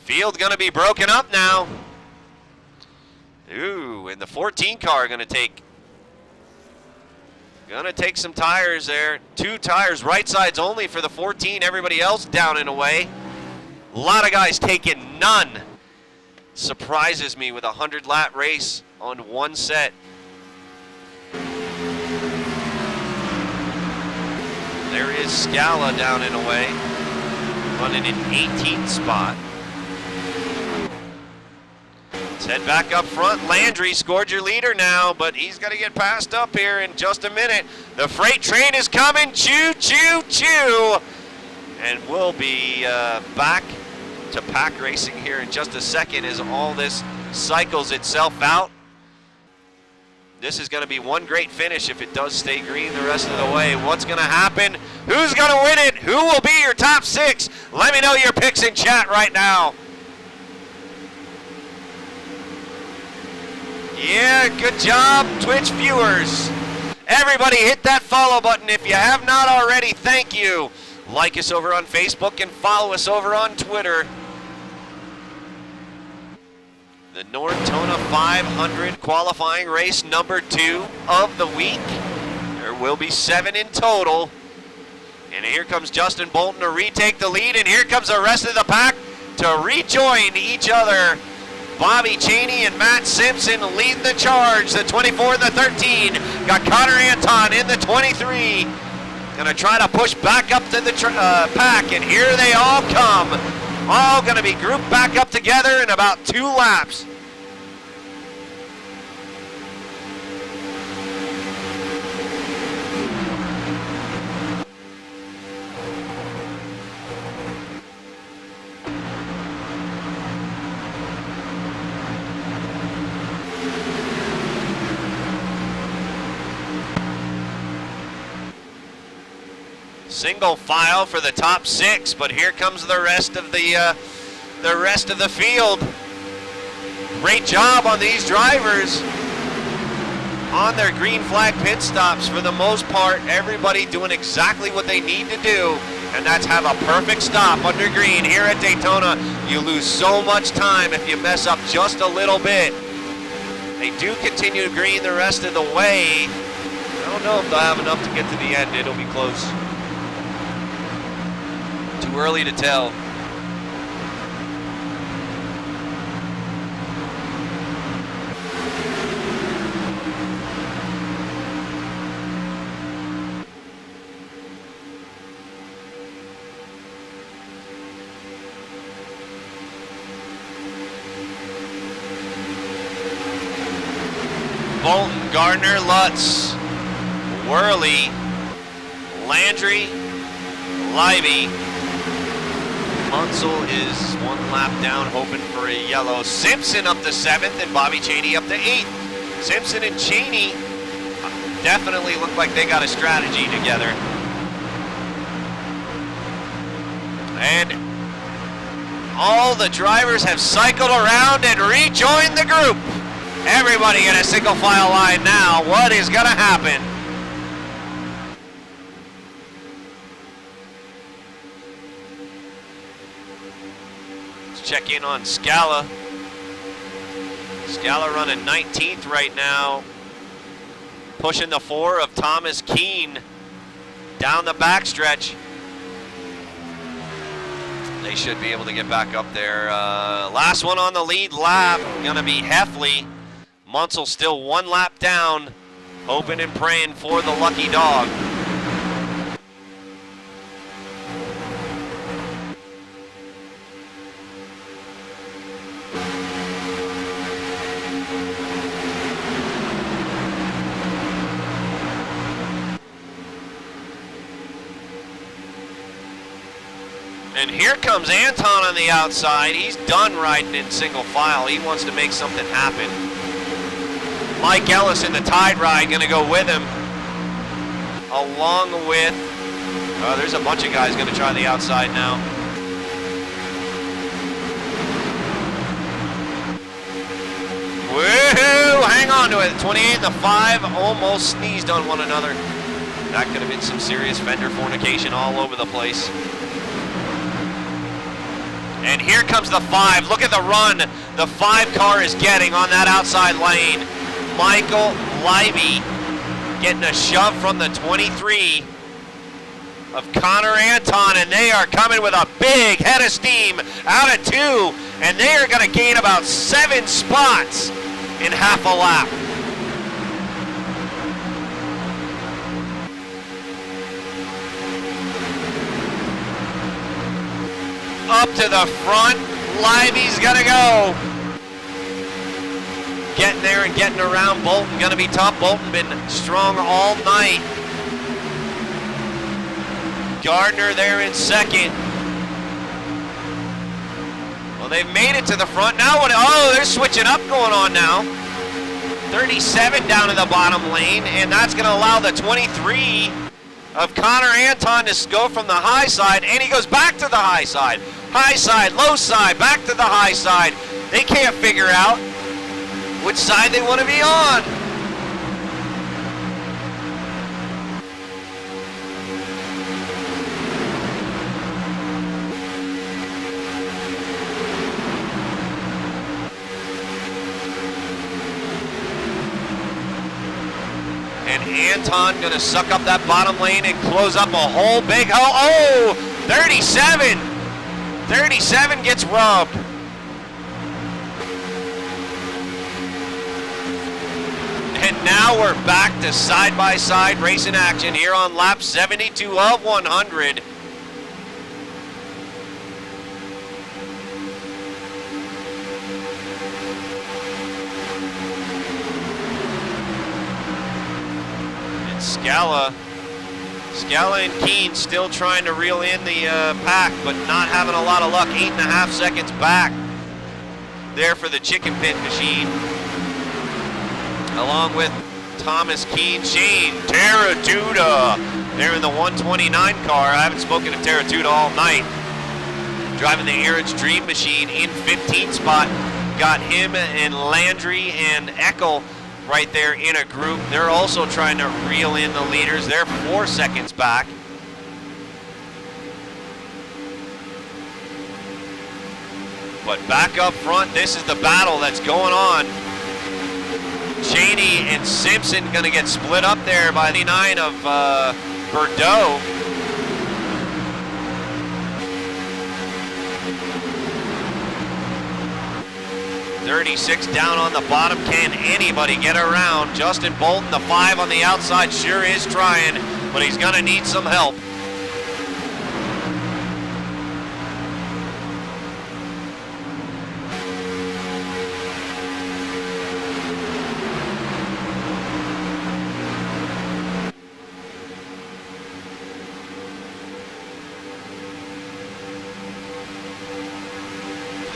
Field going to be broken up now. Ooh, and the 14 car going to take some tires there. 2 tires, right sides only for the 14. Everybody else down and away. A lot of guys taking none. Surprises me with a 100-lap race on 1 set. There is Scala down and away, running in 18th spot. Let's head back up front. Landry scored your leader now, but he's going to get passed up here in just a minute. The freight train is coming. Choo, choo, choo. And we'll be back to pack racing here in just a second as all this cycles itself out. This is going to be one great finish if it does stay green the rest of the way. What's going to happen? Who's going to win it? Who will be your top 6? Let me know your picks in chat right now. Yeah, good job, Twitch viewers. Everybody hit that follow button if you have not already. Thank you. Like us over on Facebook and follow us over on Twitter. The Nordtona 500 qualifying race number 2 of the week. There will be 7 in total. And here comes Justin Bolton to retake the lead, and here comes the rest of the pack to rejoin each other Bobby Cheney and Matt Simpson lead the charge. The 24 and the 13 got Connor Anton in the 23. Gonna try to push back up to the pack, and here they all come. All gonna be grouped back up together in about 2 laps. Single file for the top 6, but here comes the rest of the field. Great job on these drivers on their green flag pit stops. For the most part, everybody doing exactly what they need to do, and that's have a perfect stop under green. Here at Daytona, you lose so much time if you mess up just a little bit. They do continue green the rest of the way. I don't know if they'll have enough to get to the end. It'll be close. Too early to tell. Bolton, Gardner, Lutz, Worley, Landry, Livy. Munsell is 1 lap down, hoping for a yellow. Simpson up to 7th, and Bobby Cheney up to 8th. Simpson and Cheney definitely look like they got a strategy together. And all the drivers have cycled around and rejoined the group. Everybody in a single file line now. What is going to happen? Check in on Scala. Scala running 19th right now. Pushing the 4 of Thomas Keene down the backstretch. They should be able to get back up there. Last one on the lead lap, gonna be Heffley. Munsell still 1 lap down, hoping and praying for the lucky dog. And here comes Anton on the outside. He's done riding in single file. He wants to make something happen. Mike Ellis in the tide ride, gonna go with him. Along with, there's a bunch of guys gonna try the outside now. Woohoo! Hang on to it. 28 and the 5 almost sneezed on one another. That could have been some serious fender fornication all over the place. And here comes the 5. Look at the run the 5 car is getting on that outside lane. Michael Livy getting a shove from the 23 of Connor Anton, and they are coming with a big head of steam out of 2, and they are going to gain about 7 spots in half a lap. Up to the front, Livy's gonna go. Getting there and getting around Bolton, gonna be tough. Bolton been strong all night. Gardner there in second. Well, they've made it to the front. Now what? Oh, they're switching up going on now. 37 down in the bottom lane, and that's gonna allow the 23 of Connor Anton to go from the high side, and he goes back to the high side. High side, low side, back to the high side. They can't figure out which side they want to be on. And Anton gonna suck up that bottom lane and close up a whole big hole. Oh, 37. 37 gets rubbed. And now we're back to side-by-side racing action here on lap 72 of 100. And Scala and Keene still trying to reel in the pack, but not having a lot of luck. 8.5 seconds back there for the chicken pit machine. Along with Thomas Keene, Shane Terratuda. They're in the 129 car. I haven't spoken to Terratuda all night. Driving the Aaron's Dream Machine in 15th spot. Got him and Landry and Eckel right there in a group. They're also trying to reel in the leaders. They're 4 seconds back. But back up front, this is the battle that's going on. Cheney and Simpson going to get split up there by the 9 of Bordeaux. .36 down on the bottom. Can anybody get around? Justin Bolton, the 5 on the outside, sure is trying, but he's going to need some help.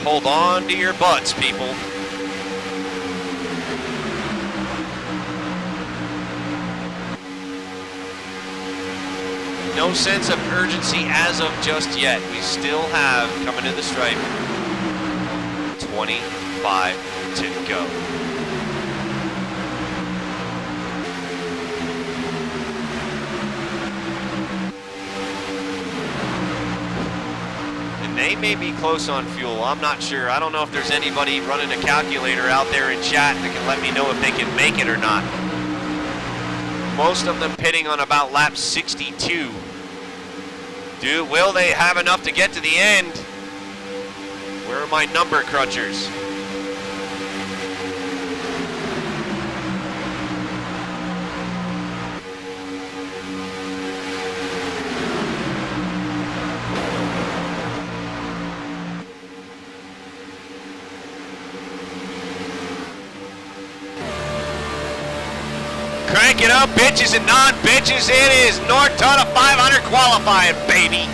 Hold on to your butts, people. No sense of urgency as of just yet. We still have, coming to the stripe, 25 to go. They may be close on fuel. I'm not sure. I don't know if there's anybody running a calculator out there in chat that can let me know if they can make it or not. Most of them pitting on about lap 62. Will they have enough to get to the end? Where are my number crunchers? Crank it up, bitches and non-bitches. It is Nordtona 500 qualifying, baby.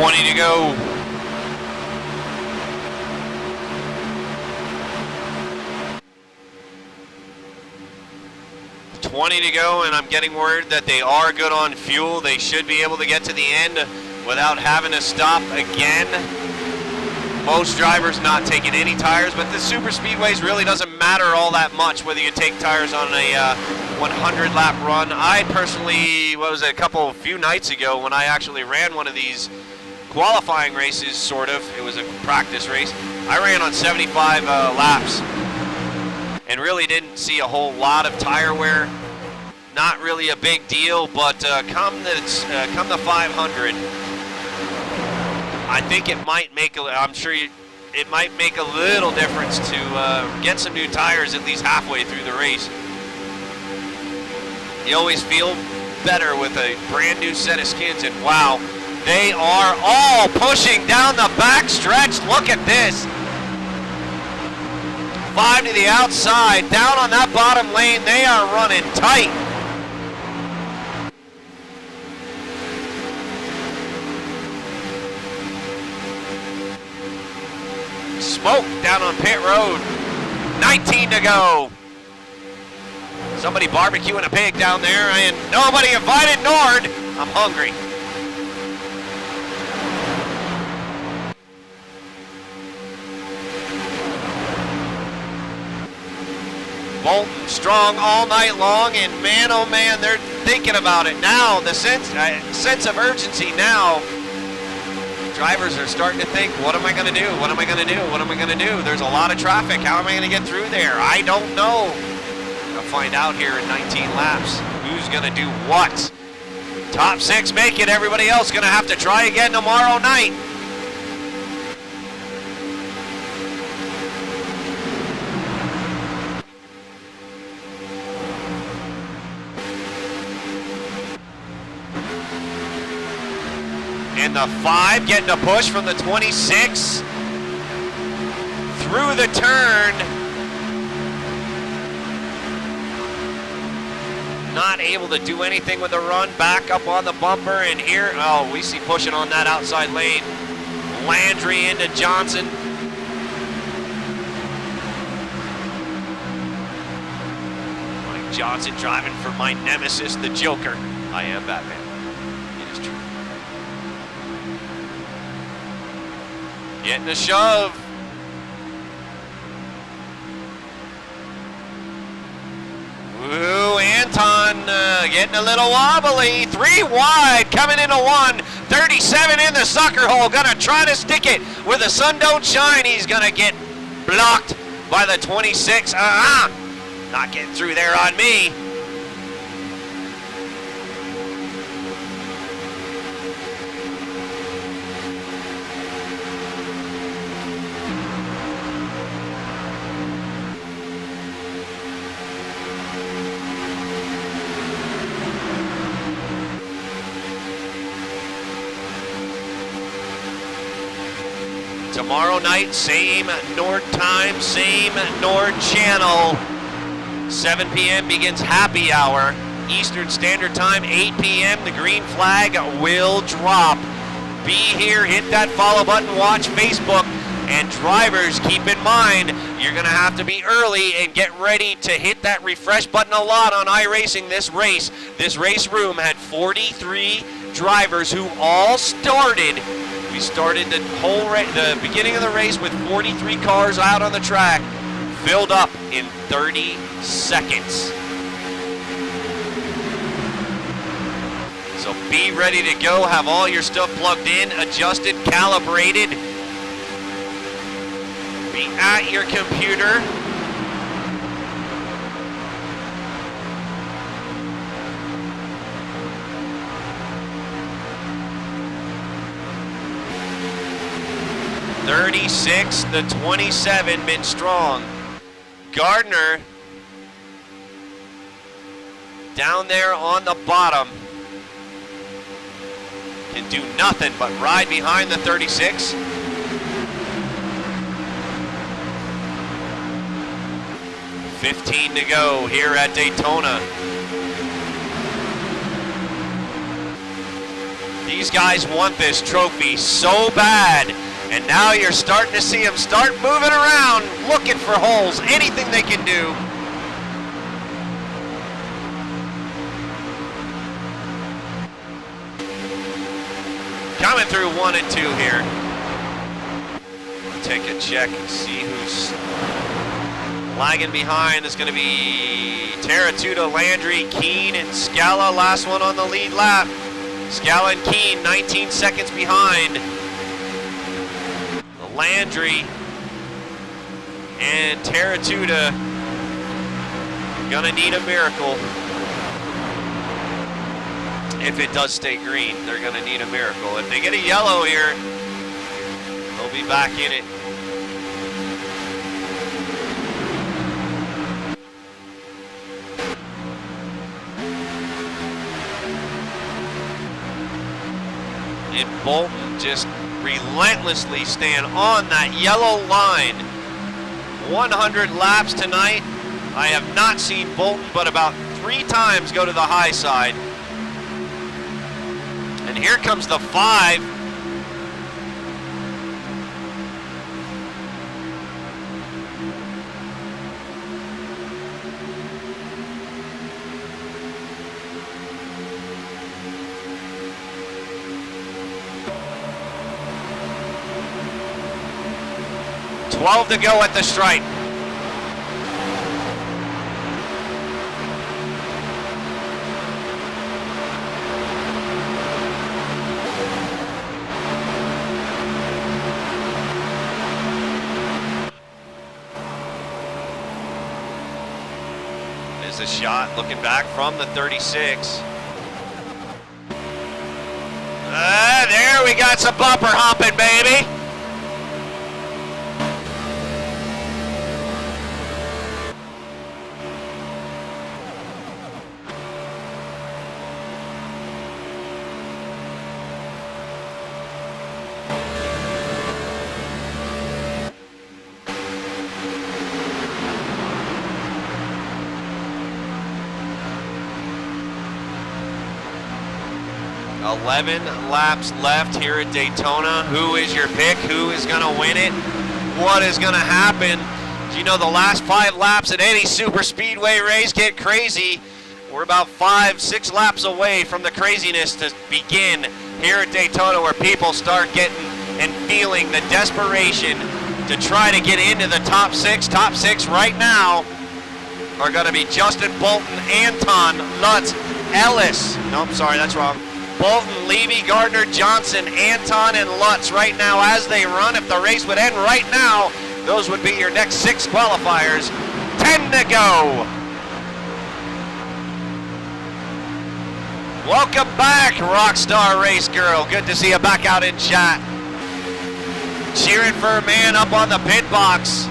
20 to go. And I'm getting word that they are good on fuel. They should be able to get to the end without having to stop again. Most drivers not taking any tires, but the super speedways really doesn't matter all that much whether you take tires on a 100 lap run. I personally, a few nights ago when I actually ran one of these qualifying races, sort of, it was a practice race, I ran on 75 laps and really didn't see a whole lot of tire wear. Not really a big deal, but come the 500, I think it might make it might make a little difference to get some new tires at least halfway through the race. You always feel better with a brand new set of skins, and wow, they are all pushing down the back stretch. Look at this. 5 to the outside, down on that bottom lane, they are running tight. Smoke down on pit road. 19 to go. Somebody barbecuing a pig down there, and nobody invited Nord. I'm hungry. Bolton strong all night long, and man, oh man, they're thinking about it now. The sense of urgency now. Drivers are starting to think, what am I going to do? What am I going to do? What am I going to do? There's a lot of traffic. How am I going to get through there? I don't know. We'll find out here in 19 laps who's going to do what. Top 6 make it. Everybody else going to have to try again tomorrow night. And the 5 getting a push from the 26 through the turn. Not able to do anything with the run, back up on the bumper, and here, oh, we see pushing on that outside lane. Landry into Johnson. Mike Johnson driving for my nemesis, the Joker. I am Batman. It is true. Getting a shove. Ooh, Anton getting a little wobbly. 3 wide, coming into 1. 37 in the sucker hole. Gonna try to stick it where the sun don't shine. He's gonna get blocked by the 26. Not getting through there on me. Tomorrow night, same Nord time, same Nord channel. 7 p.m. begins happy hour. Eastern Standard Time, 8 p.m. The green flag will drop. Be here, hit that follow button, watch Facebook. And drivers, keep in mind, you're going to have to be early and get ready to hit that refresh button a lot on iRacing this race. This race room had 43 drivers who all started. We started the beginning of the race with 43 cars out on the track, filled up in 30 seconds. So be ready to go, have all your stuff plugged in, adjusted, calibrated. Be at your computer. .36, the 27 been strong. Gardner down there on the bottom can do nothing but ride behind the 36. $15 to go here at Daytona. These guys want this trophy so bad, and now you're starting to see them start moving around, looking for holes, anything they can do. Coming through 1 and 2 here. Take a check and see who's lagging behind. There's going to be Terratuda, Landry, Keene, and Scala. Last one on the lead lap. Scala and Keene 19 seconds behind. Landry and Terratuda gonna need a miracle. If it does stay green, they're gonna need a miracle. If they get a yellow here, they'll be back in it. And Bolton just relentlessly staying on that yellow line. 100 laps tonight. I have not seen Bolton but about 3 times go to the high side. And here comes the 5. $12 to go at the stripe. There's a shot looking back from the 36. There we got some bumper humping, baby. $11 laps left here at Daytona. Who is your pick? Who is going to win it? What is going to happen? You know, the last 5 laps at any super speedway race get crazy. We're about 5-6 laps away from the craziness to begin here at Daytona, where people start getting and feeling the desperation to try to get into the top 6. Top 6 right now are going to be Justin Bolton, Anton, Lutz, Ellis. Nope, sorry, that's wrong. Bolton, Levy, Gardner, Johnson, Anton, and Lutz right now as they run. If the race would end right now, those would be your next 6 qualifiers. 10 to go. Welcome back, Rockstar Race Girl. Good to see you back out in chat. Cheering for a man up on the pit box.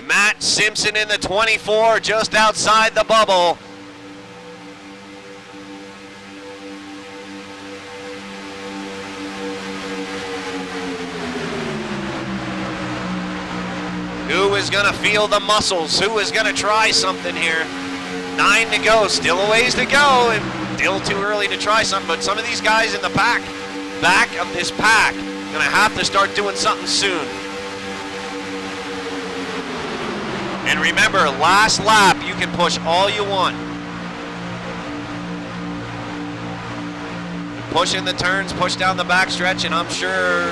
Matt Simpson in the 24, just outside the bubble. Who is going to feel the muscles? Who is going to try something here? 9 to go, still a ways to go, and still too early to try something, but some of these guys in the pack, back of this pack, going to have to start doing something soon. And remember, last lap, you can push all you want. Push in the turns, push down the backstretch, and I'm sure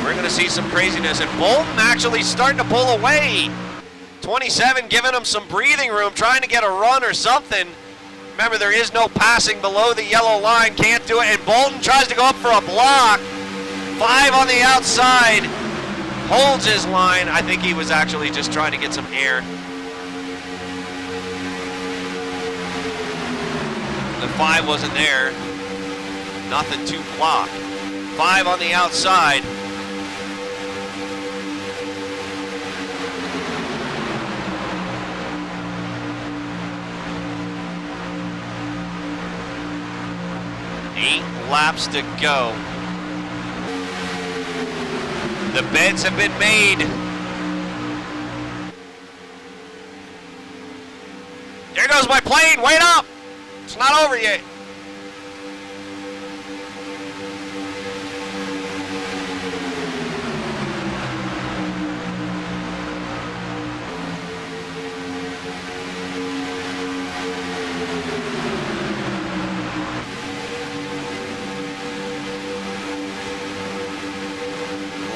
we're going to see some craziness. And Bolton actually starting to pull away. 27 giving him some breathing room, trying to get a run or something. Remember, there is no passing below the yellow line. Can't do it. And Bolton tries to go up for a block. 5 on the outside. Holds his line. I think he was actually just trying to get some air. The 5 wasn't there. Nothing to block. 5 on the outside. Laps to go. The beds have been made. There goes my plane. Wait up. It's not over yet.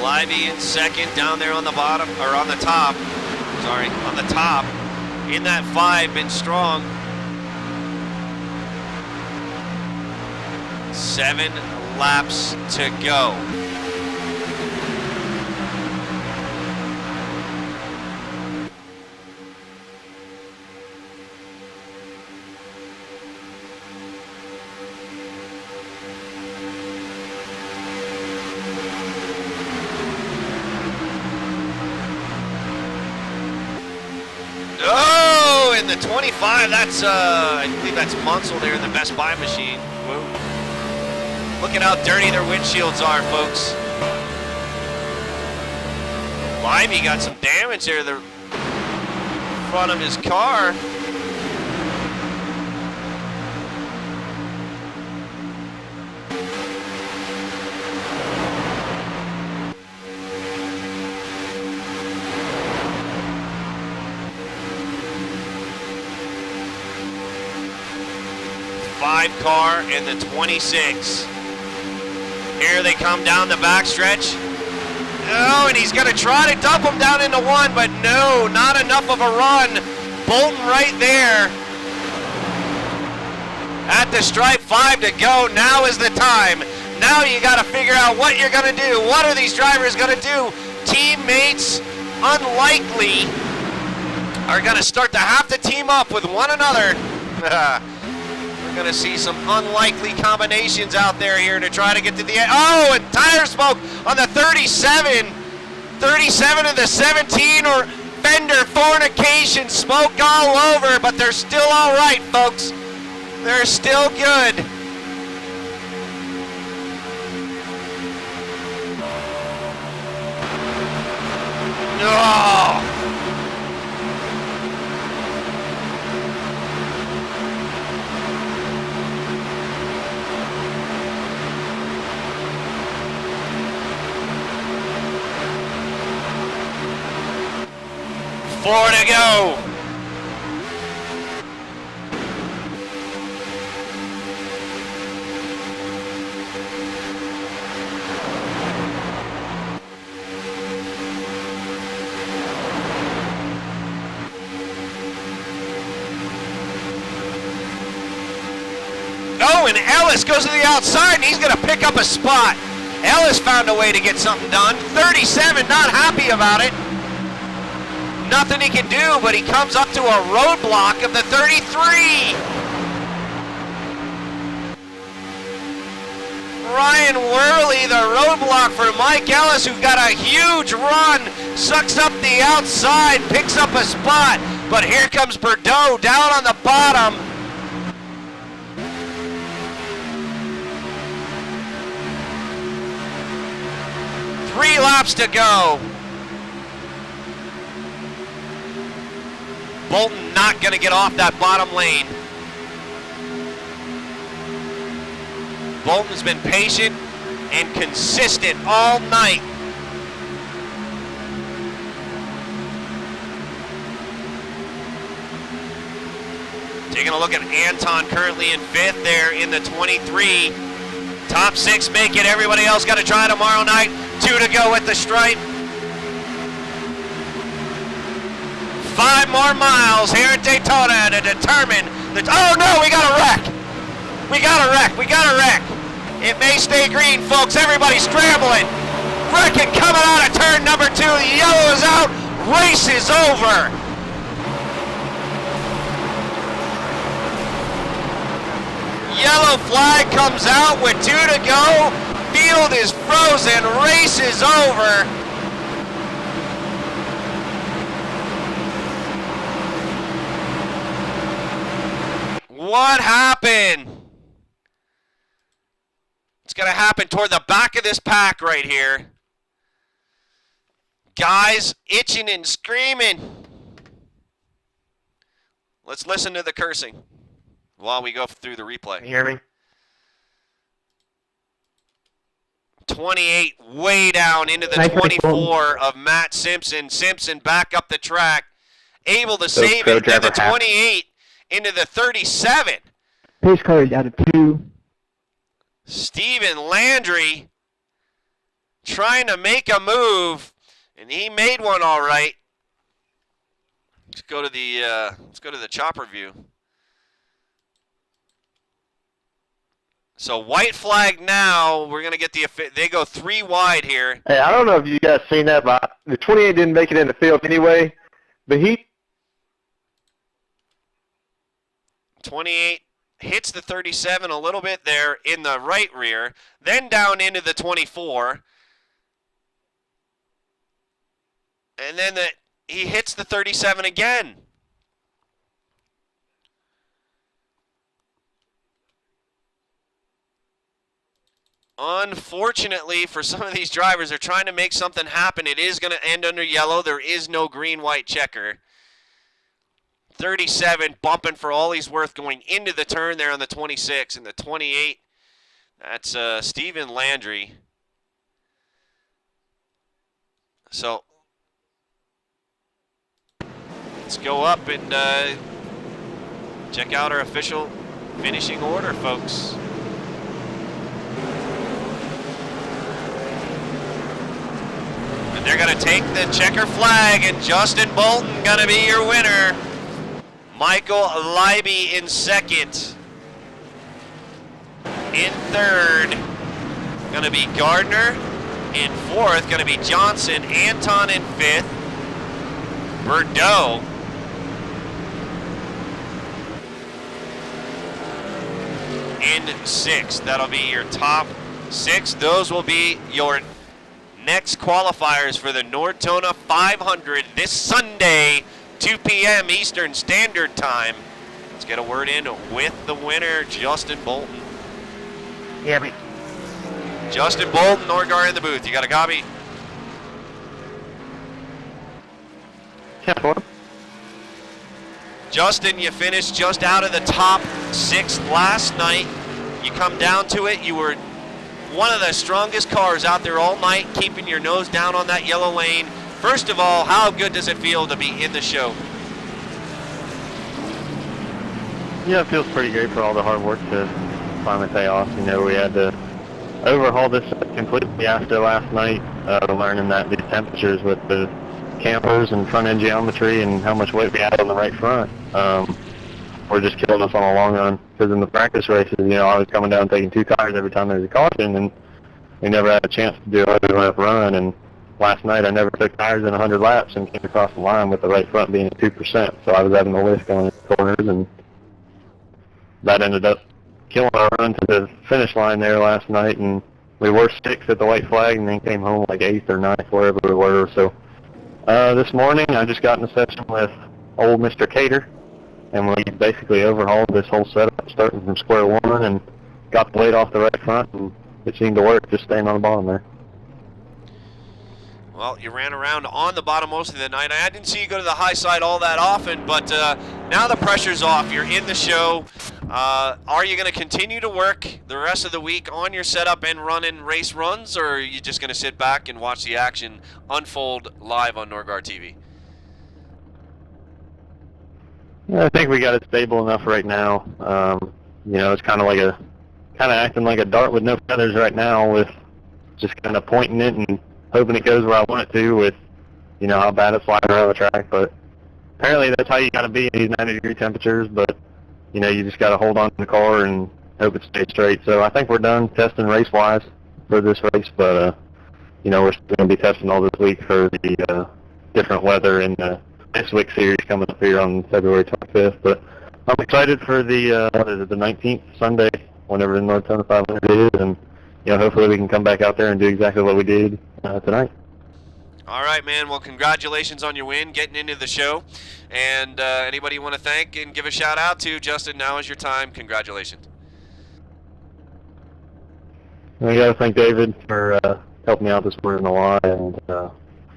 Livy in second, down there on the bottom, or on the top. Sorry, on the top. In that 5, been strong. 7 laps to go. Oh, in the 25, that's, I believe that's Munsell there in the Best Buy machine. Whoa. Look at how dirty their windshields are, folks. Livy got some damage there, the front of his car. Car in the 26. Here they come down the backstretch. Oh, and he's going to try to dump him down into 1, but no, not enough of a run. Bolton right there at the stripe, 5 to go. Now is the time. Now you got to figure out what you're going to do. What are these drivers going to do? Teammates, unlikely, are going to start to have to team up with one another. We're going to see some unlikely combinations out there here to try to get to the end. Oh, and tire smoke on the 37. 37 and the 17, or fender fornication, smoke all over, but they're still all right, folks. They're still good. Oh. 4 to go. Oh, and Ellis goes to the outside, and he's going to pick up a spot. Ellis found a way to get something done. 37, not happy about it. Nothing he can do, but he comes up to a roadblock of the 33. Ryan Worley, the roadblock for Mike Ellis, who got a huge run, sucks up the outside, picks up a spot, but here comes Bordeaux down on the bottom. Three laps to go. Bolton not going to get off that bottom lane. Bolton's been patient and consistent all night. Taking a look at Anton, currently in 5th there in the 23. Top 6 make it. Everybody else got to try tomorrow night. 2 to go at the stripe. 5 more miles here at Daytona to determine the... Oh no, we got a wreck. We got a wreck. We got a wreck. It may stay green, folks. Everybody scrambling. Wrecking coming out of turn number 2. The yellow is out. Race is over. Yellow flag comes out with 2 to go. Field is frozen. Race is over. What happened? It's going to happen toward the back of this pack right here. Guys itching and screaming. Let's listen to the cursing while we go through the replay. You hear me? 28 way down into the 24 of Matt Simpson. Simpson back up the track, able to save it to the 28 into the 37. Pace car is out of 2. Stephen Landry trying to make a move, and he made one all right. Let's go to the chopper view. So white flag now. We're gonna get they go 3 wide here. Hey, I don't know if you guys seen that, but the 28 didn't make it in the field anyway. But 28 hits the 37 a little bit there in the right rear, then down into the 24, and then he hits the 37 again. Unfortunately for some of these drivers, they're trying to make something happen. It is going to end under yellow. There is no green-white checker. 37 bumping for all he's worth going into the turn there on the 26. And the 28, that's Stephen Landry. So let's go up and check out our official finishing order, folks. They're going to take the checker flag, and Justin Bolton going to be your winner. Michael Leiby in second. In third, going to be Gardner. In fourth, going to be Johnson. Anton in fifth. Bordeaux. In sixth. That'll be your top 6. Those will be your next qualifiers for the Nordtona 500 this Sunday, 2 p.m. Eastern Standard Time. Let's get a word in with the winner, Justin Bolton. yeah, but Justin Bolton, Norgar in the booth. You got a copy? Justin, you finished just out of the top 6 last night. You come down to it, you were one of the strongest cars out there all night, keeping your nose down on that yellow lane. First of all, how good does it feel to be in the show? yeah, it feels pretty great for all the hard work to finally pay off. You know, we had to overhaul this completely after last night, learning that these temperatures with the campers and front end geometry and how much weight we had on the right front, were just killing us on a long run. Because in the practice races, you know, I was coming down taking 2 tires every time there was a caution, and we never had a chance to do a 100-lap run. And last night I never took tires in 100 laps and came across the line with the right front being at 2%. So I was having the lift going in the corners, and that ended up killing our run to the finish line there last night. And we were 6th at the white flag, and then came home like 8th or 9th, wherever we were. So this morning I just got in a session with old Mr. Cater, and we basically overhauled this whole setup starting from square one and got the weight off the right front, and it seemed to work, just staying on the bottom there. Well, you ran around on the bottom most of the night. I didn't see you go to the high side all that often, but now the pressure's off. You're in the show. Are you going to continue to work the rest of the week on your setup and running race runs, or are you just going to sit back and watch the action unfold live on Norgar TV? Yeah, I think we got it stable enough right now. You know, it's kind of acting like a dart with no feathers right now, with just kind of pointing it and hoping it goes where I want it to, with, you know, how bad it's flying around the track. But apparently that's how you got to be in these 90-degree temperatures. But, you know, you just got to hold on to the car and hope it stays straight. So I think we're done testing race-wise for this race. But, you know, we're still going to be testing all this week for the different weather in the Ipswich series coming up here on February 25th. But I'm excited for the 19th Sunday, whenever the Nordtona 500 is, and, you know, hopefully we can come back out there and do exactly what we did tonight. All right, man. Well, congratulations on your win, getting into the show. And anybody you want to thank and give a shout out to, Justin, now is your time. Congratulations. I got to thank David for helping me out this morning a lot, and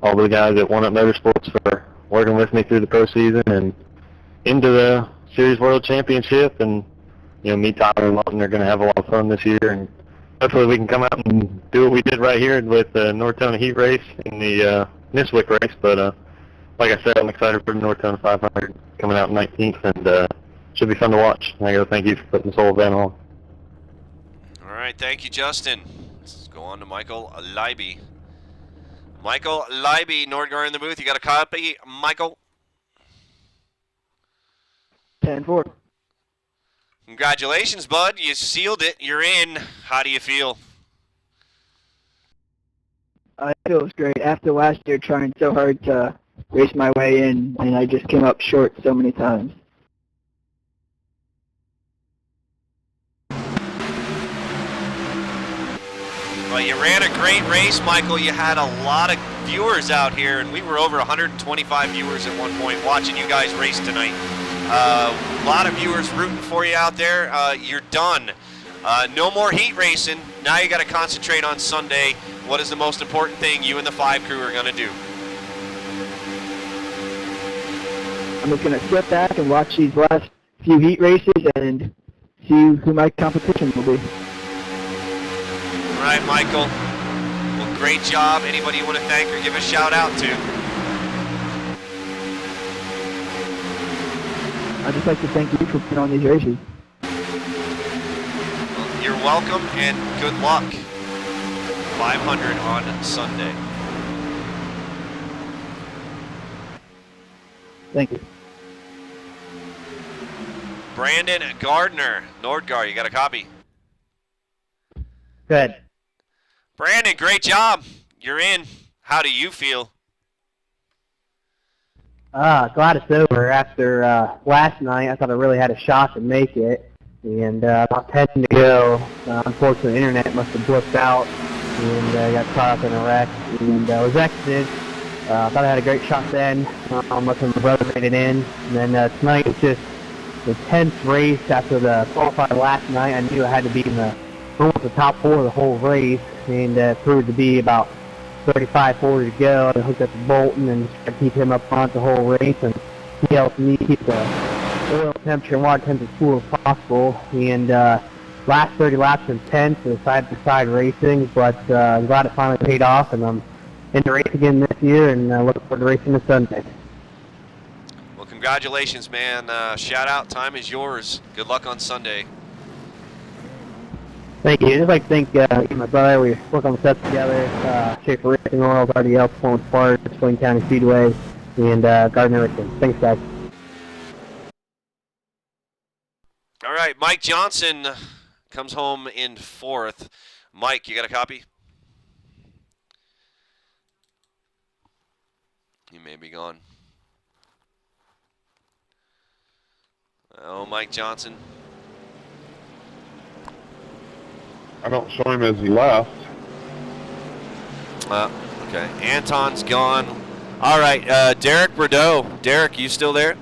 all the guys at One Up Motorsports for working with me through the pro season and into the Series World Championship. And, you know, me, Tyler, and Lawton are going to have a lot of fun this year, and hopefully we can come out and do what we did right here with the Nordtona Heat Race in the Ipswich race. But like I said, I'm excited for the Nordtona 500 coming out 19th, and should be fun to watch. And I got to thank you for putting this whole event on. All right, thank you, Justin. Let's go on to Michael Leiby. Michael Leiby, Nordgar in the booth. You got a copy, Michael? 10-4. Congratulations, bud. You sealed it. You're in. How do you feel? It feels great. After last year trying so hard to race my way in, and I just came up short so many times. Well, you ran a great race, Michael. You had a lot of viewers out here, and we were over 125 viewers at one point watching you guys race tonight. A lot of viewers rooting for you out there. You're done. No more heat racing. Now you got to concentrate on Sunday. What is the most important thing you and the 5 crew are going to do? I'm just going to sit back and watch these last few heat races and see who my competition will be. All right, Michael. Well, great job. Anybody you want to thank or give a shout out to? I'd just like to thank you for putting on these races. Well, you're welcome, and good luck. 500 on Sunday. Thank you. Brandon Gardner, Nordgar, you got a copy? Good. Brandon, great job. You're in. How do you feel? Glad it's over. After last night, I thought I really had a shot to make it. And about 10 to go, unfortunately, the internet must have blipped out, and I got caught up in a wreck. And was exited. I thought I had a great shot then. Luckily, my brother made it in. And then tonight was just an intense race after the qualified last night. I knew I had to be in almost the top 4 of the whole race, and it proved to be about 35, 40 to go. I hooked up to Bolton and just tried to keep him up front the whole race, and he helped me keep the oil temperature and water temperature as cool as possible. And last 30 laps were intense and side-to-side racing, but I'm glad it finally paid off, and I'm in the race again this year, and looking forward to racing this Sunday. Well, congratulations, man. Shout out. Time is yours. Good luck on Sunday. Thank you. I'd just like to thank my brother. We work on the sets together. Schaefer Racing Oils, RDL Performance Parts, Wayne County Speedway, and Gardner Racing. Thanks, guys. All right, Mike Johnson comes home in 4th. Mike, you got a copy? You may be gone. Oh, Mike Johnson. I don't show him as he left. Okay. Anton's gone. All right, Derek Bordeaux. Derek, you still there?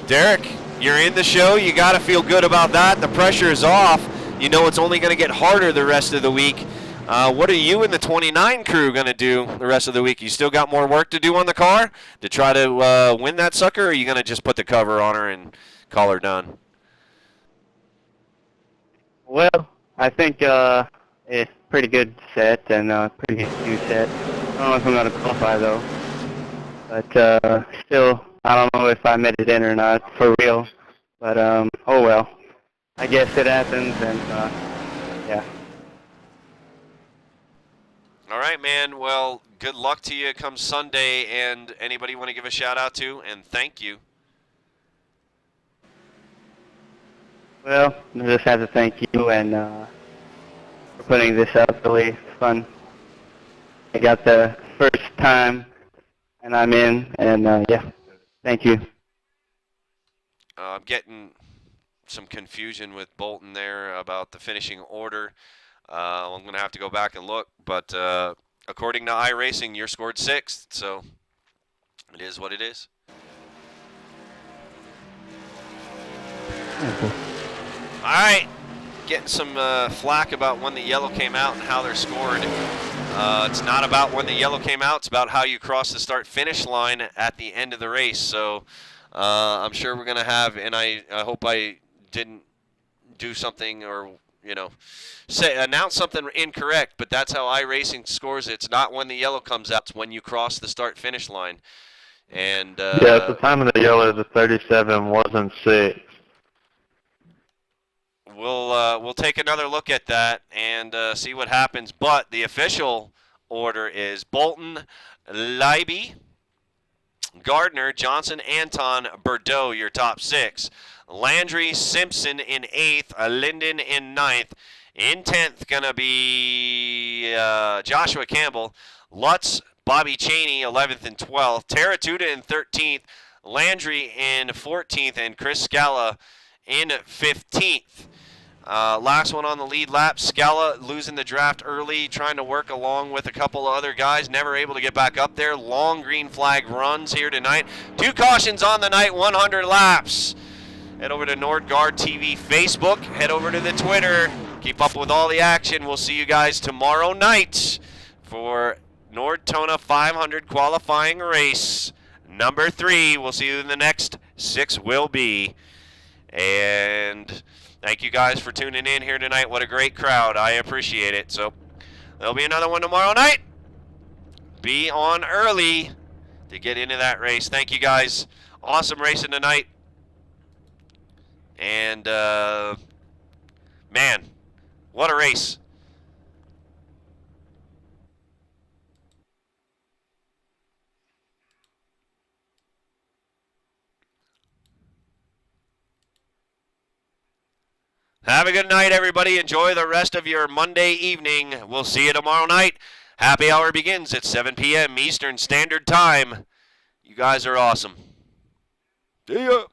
Derek, you're in the show. You got to feel good about that. The pressure is off. You know it's only going to get harder the rest of the week. What are you and the 29 crew going to do the rest of the week? You still got more work to do on the car to try to win that sucker, or are you going to just put the cover on her and call her done? Well, I think it's a pretty good set and pretty good new set. I don't know if I'm going to qualify, though. But still, I don't know if I made it in or not, for real. But, oh well. I guess it happens, and, yeah. All right, man. Well, good luck to you come Sunday, and anybody want to give a shout-out to, and thank you. Well, I just have to thank you and for putting this up. Really fun. I got the first time, and I'm in, and yeah, thank you. I'm getting some confusion with Bolton there about the finishing order. I'm going to have to go back and look, but according to iRacing, you're scored 6th, so it is what it is. Okay. All right, getting some flack about when the yellow came out and how they're scored. It's not about when the yellow came out. It's about how you cross the start-finish line at the end of the race. So I'm sure we're going to have, and I hope I didn't do something or, you know, announce something incorrect, but that's how iRacing scores it. It's not when the yellow comes out. It's when you cross the start-finish line. And yeah, at the time of the yellow, the 37 wasn't 6. we'll take another look at that and see what happens. But the official order is Bolton, Leiby, Gardner, Johnson, Anton, Bordeaux, your top 6. Landry, Simpson in 8th, Linden in 9th. In 10th, going to be Joshua Campbell, Lutz, Bobby Cheney, 11th and 12th. Taratuta in 13th, Landry in 14th, and Chris Scala in 15th. Last one on the lead lap, Scala losing the draft early, trying to work along with a couple of other guys, never able to get back up there. Long green flag runs here tonight. 2 cautions on the night, 100 laps. Head over to Nordguard TV Facebook, head over to the Twitter, keep up with all the action. We'll see you guys tomorrow night for Nordtona 500 qualifying race number 3. We'll see you in the next 6 will be. And thank you guys for tuning in here tonight. What a great crowd. I appreciate it. So there'll be another one tomorrow night. Be on early to get into that race. Thank you guys. Awesome racing tonight. And, man, what a race. Have a good night, everybody. Enjoy the rest of your Monday evening. We'll see you tomorrow night. Happy hour begins at 7 p.m. Eastern Standard Time. You guys are awesome. See ya.